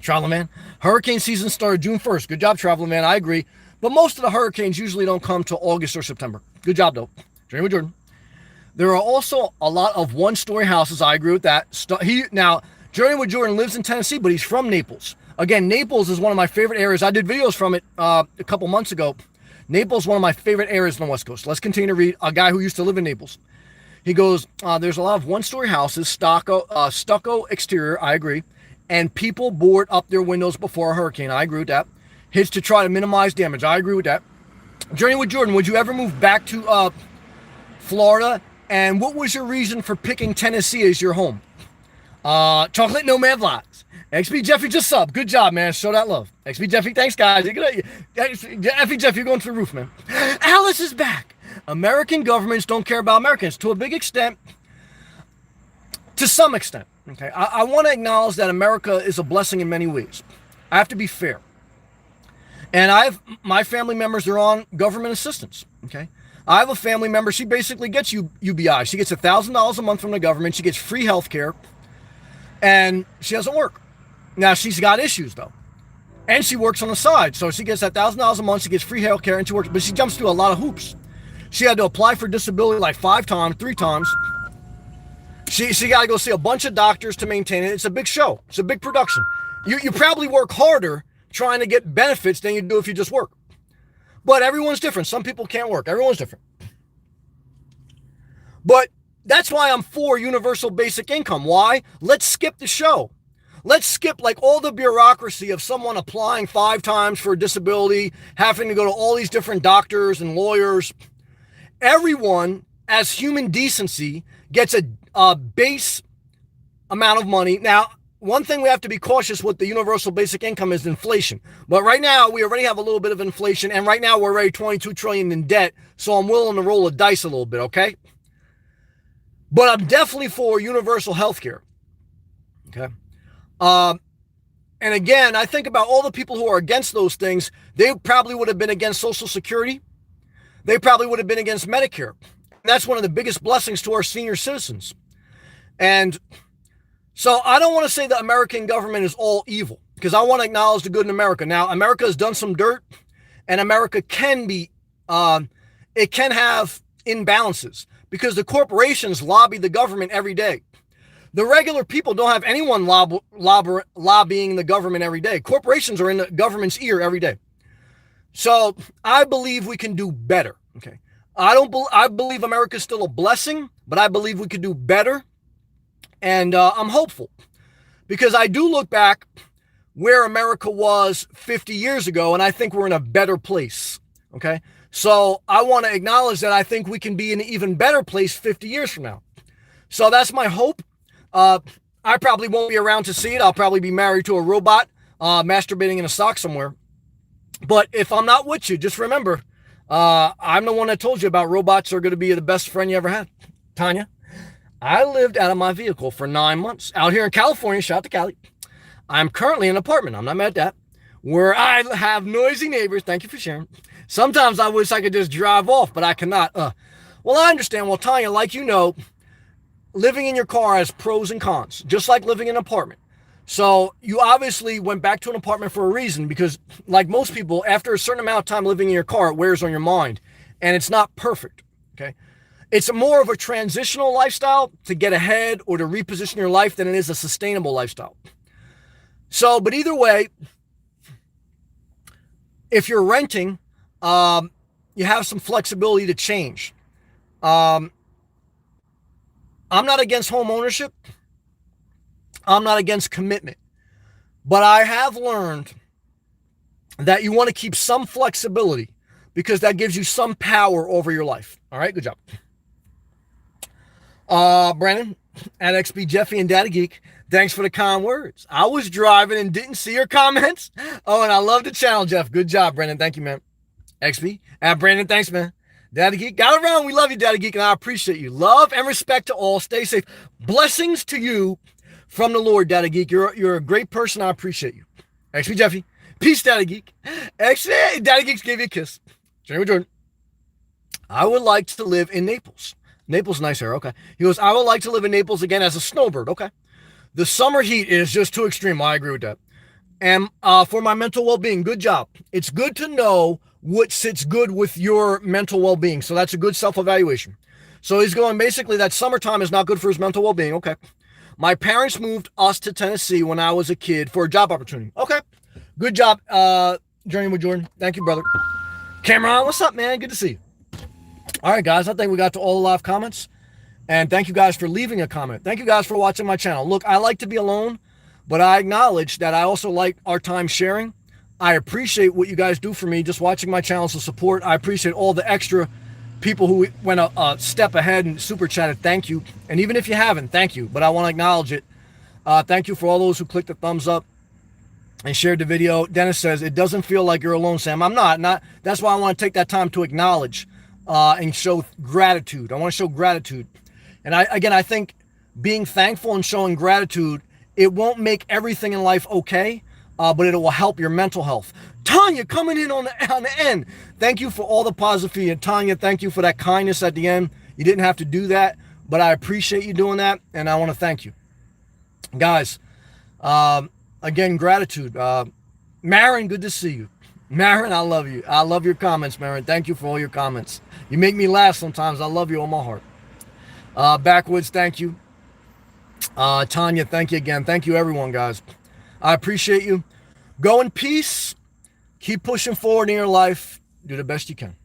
Traveler Man. Hurricane season started June 1st. Good job, Traveler Man. I agree. But most of the hurricanes usually don't come till August or September. Good job, though. Journey with Jordan. There are also a lot of one-story houses. I agree with that. Now, Journey with Jordan lives in Tennessee, but he's from Naples. Again, Naples is one of my favorite areas. I did videos from it a couple months ago. Naples is one of my favorite areas on the West Coast. Let's continue to read. A guy who used to live in Naples. He goes, there's a lot of one-story houses, stucco exterior, I agree, and people board up their windows before a hurricane. I agree with that. Hits to try to minimize damage. I agree with that. Journey with Jordan, would you ever move back to Florida? And what was your reason for picking Tennessee as your home? Chocolate Nomad Vlogs. XP Jeffy just sub. Good job, man. Show that love. XP Jeffy, thanks, guys. XP Jeffy, you're going through the roof, man. Alice is back. American governments don't care about Americans to a big extent, to some extent. Okay, I want to acknowledge that America is a blessing in many ways. I have to be fair. And my family members are on government assistance. Okay, I have a family member. She basically gets UBI. She gets $1,000 a month from the government. She gets free health care, and she doesn't work. Now she's got issues though, and she works on the side. So she gets that $1,000 a month. She gets free health care, and she works, but she jumps through a lot of hoops. She had to apply for disability like 5 times, 3 times. She got to go see a bunch of doctors to maintain it. It's a big show. It's a big production. You probably work harder trying to get benefits than you do if you just work. But everyone's different. Some people can't work. Everyone's different. But that's why I'm for universal basic income. Why? Let's skip the show. Let's skip like all the bureaucracy of someone applying 5 times for a disability, having to go to all these different doctors and lawyers. Everyone, as human decency, gets a base amount of money. Now, one thing we have to be cautious with the universal basic income is inflation. But right now, we already have a little bit of inflation. And right now, we're already $22 trillion in debt. So I'm willing to roll the dice a little bit, okay? But I'm definitely for universal health care. Okay? And again, I think about all the people who are against those things. They probably would have been against Social Security. They probably would have been against Medicare. And that's one of the biggest blessings to our senior citizens. And so I don't want to say the American government is all evil, because I want to acknowledge the good in America. Now, America has done some dirt, and America can be, it can have imbalances, because the corporations lobby the government every day. The regular people don't have anyone lobbying the government every day. Corporations are in the government's ear every day. So I believe we can do better. Okay. I believe America is still a blessing, but I believe we could do better. And I'm hopeful, because I do look back where America was 50 years ago, and I think we're in a better place. Okay. So I want to acknowledge that I think we can be in an even better place 50 years from now. So that's my hope. I probably won't be around to see it. I'll probably be married to a robot, masturbating in a sock somewhere. But if I'm not with you, just remember, I'm the one that told you about robots are going to be the best friend you ever had. Tanya, I lived out of my vehicle for 9 months out here in California. Shout out to Cali. I'm currently in an apartment. I'm not mad at that. Where I have noisy neighbors. Thank you for sharing. Sometimes I wish I could just drive off, but I cannot. Well, I understand. Well, Tanya, like you know, living in your car has pros and cons, just like living in an apartment. So you obviously went back to an apartment for a reason, because like most people, after a certain amount of time living in your car, it wears on your mind, and it's not perfect. Okay. It's more of a transitional lifestyle to get ahead or to reposition your life than it is a sustainable lifestyle. So, but either way, if you're renting, you have some flexibility to change. I'm not against home ownership. I'm not against commitment. But I have learned that you want to keep some flexibility, because that gives you some power over your life. All right, good job. Brandon, at XB Jeffy and Daddy Geek, thanks for the kind words. I was driving and didn't see your comments. Oh, and I love the channel, Jeff. Good job, Brandon. Thank you, man. XB, at Brandon, thanks, man. Daddy Geek, got it wrong. We love you, Daddy Geek, and I appreciate you. Love and respect to all. Stay safe. Blessings to you from the Lord, Daddy Geek. You're a great person. I appreciate you. XB Jeffy. Peace, Daddy Geek. XB, Daddy Geeks gave you a kiss. Jeremy Jordan. I would like to live in Naples. Naples, nice here. Okay. He goes, I would like to live in Naples again as a snowbird. Okay. The summer heat is just too extreme. I agree with that. And for my mental well-being, good job. It's good to know what sits good with your mental well-being. So that's a good self-evaluation. So he's going, basically, that summertime is not good for his mental well-being. Okay. My parents moved us to Tennessee when I was a kid for a job opportunity. Okay. Good job, Journey with Jordan. Thank you, brother. Cameron, what's up, man? Good to see you. All right, guys. I think we got to all the live comments. And thank you guys for leaving a comment. Thank you guys for watching my channel. Look, I like to be alone, but I acknowledge that I also like our time sharing. I appreciate what you guys do for me, just watching my channel to support. I appreciate all the extra people who went a step ahead and super chatted. Thank you. And even if you haven't, thank you. But I want to acknowledge it. Thank you for all those who clicked the thumbs up and shared the video. Dennis says, it doesn't feel like you're alone, Sam. I'm not. That's why I want to take that time to acknowledge and show gratitude. I want to show gratitude. And I think being thankful and showing gratitude, it won't make everything in life okay, but it will help your mental health. Tanya coming in on the end. Thank you for all the positivity. And Tanya, thank you for that kindness at the end. You didn't have to do that, but I appreciate you doing that, and I want to thank you. Guys, again, gratitude. Marin, good to see you. Marin, I love you. I love your comments, Marin. Thank you for all your comments. You make me laugh sometimes. I love you all my heart. Backwoods, thank you. Tanya, thank you again. Thank you, everyone, guys. I appreciate you. Go in peace. Keep pushing forward in your life. Do the best you can.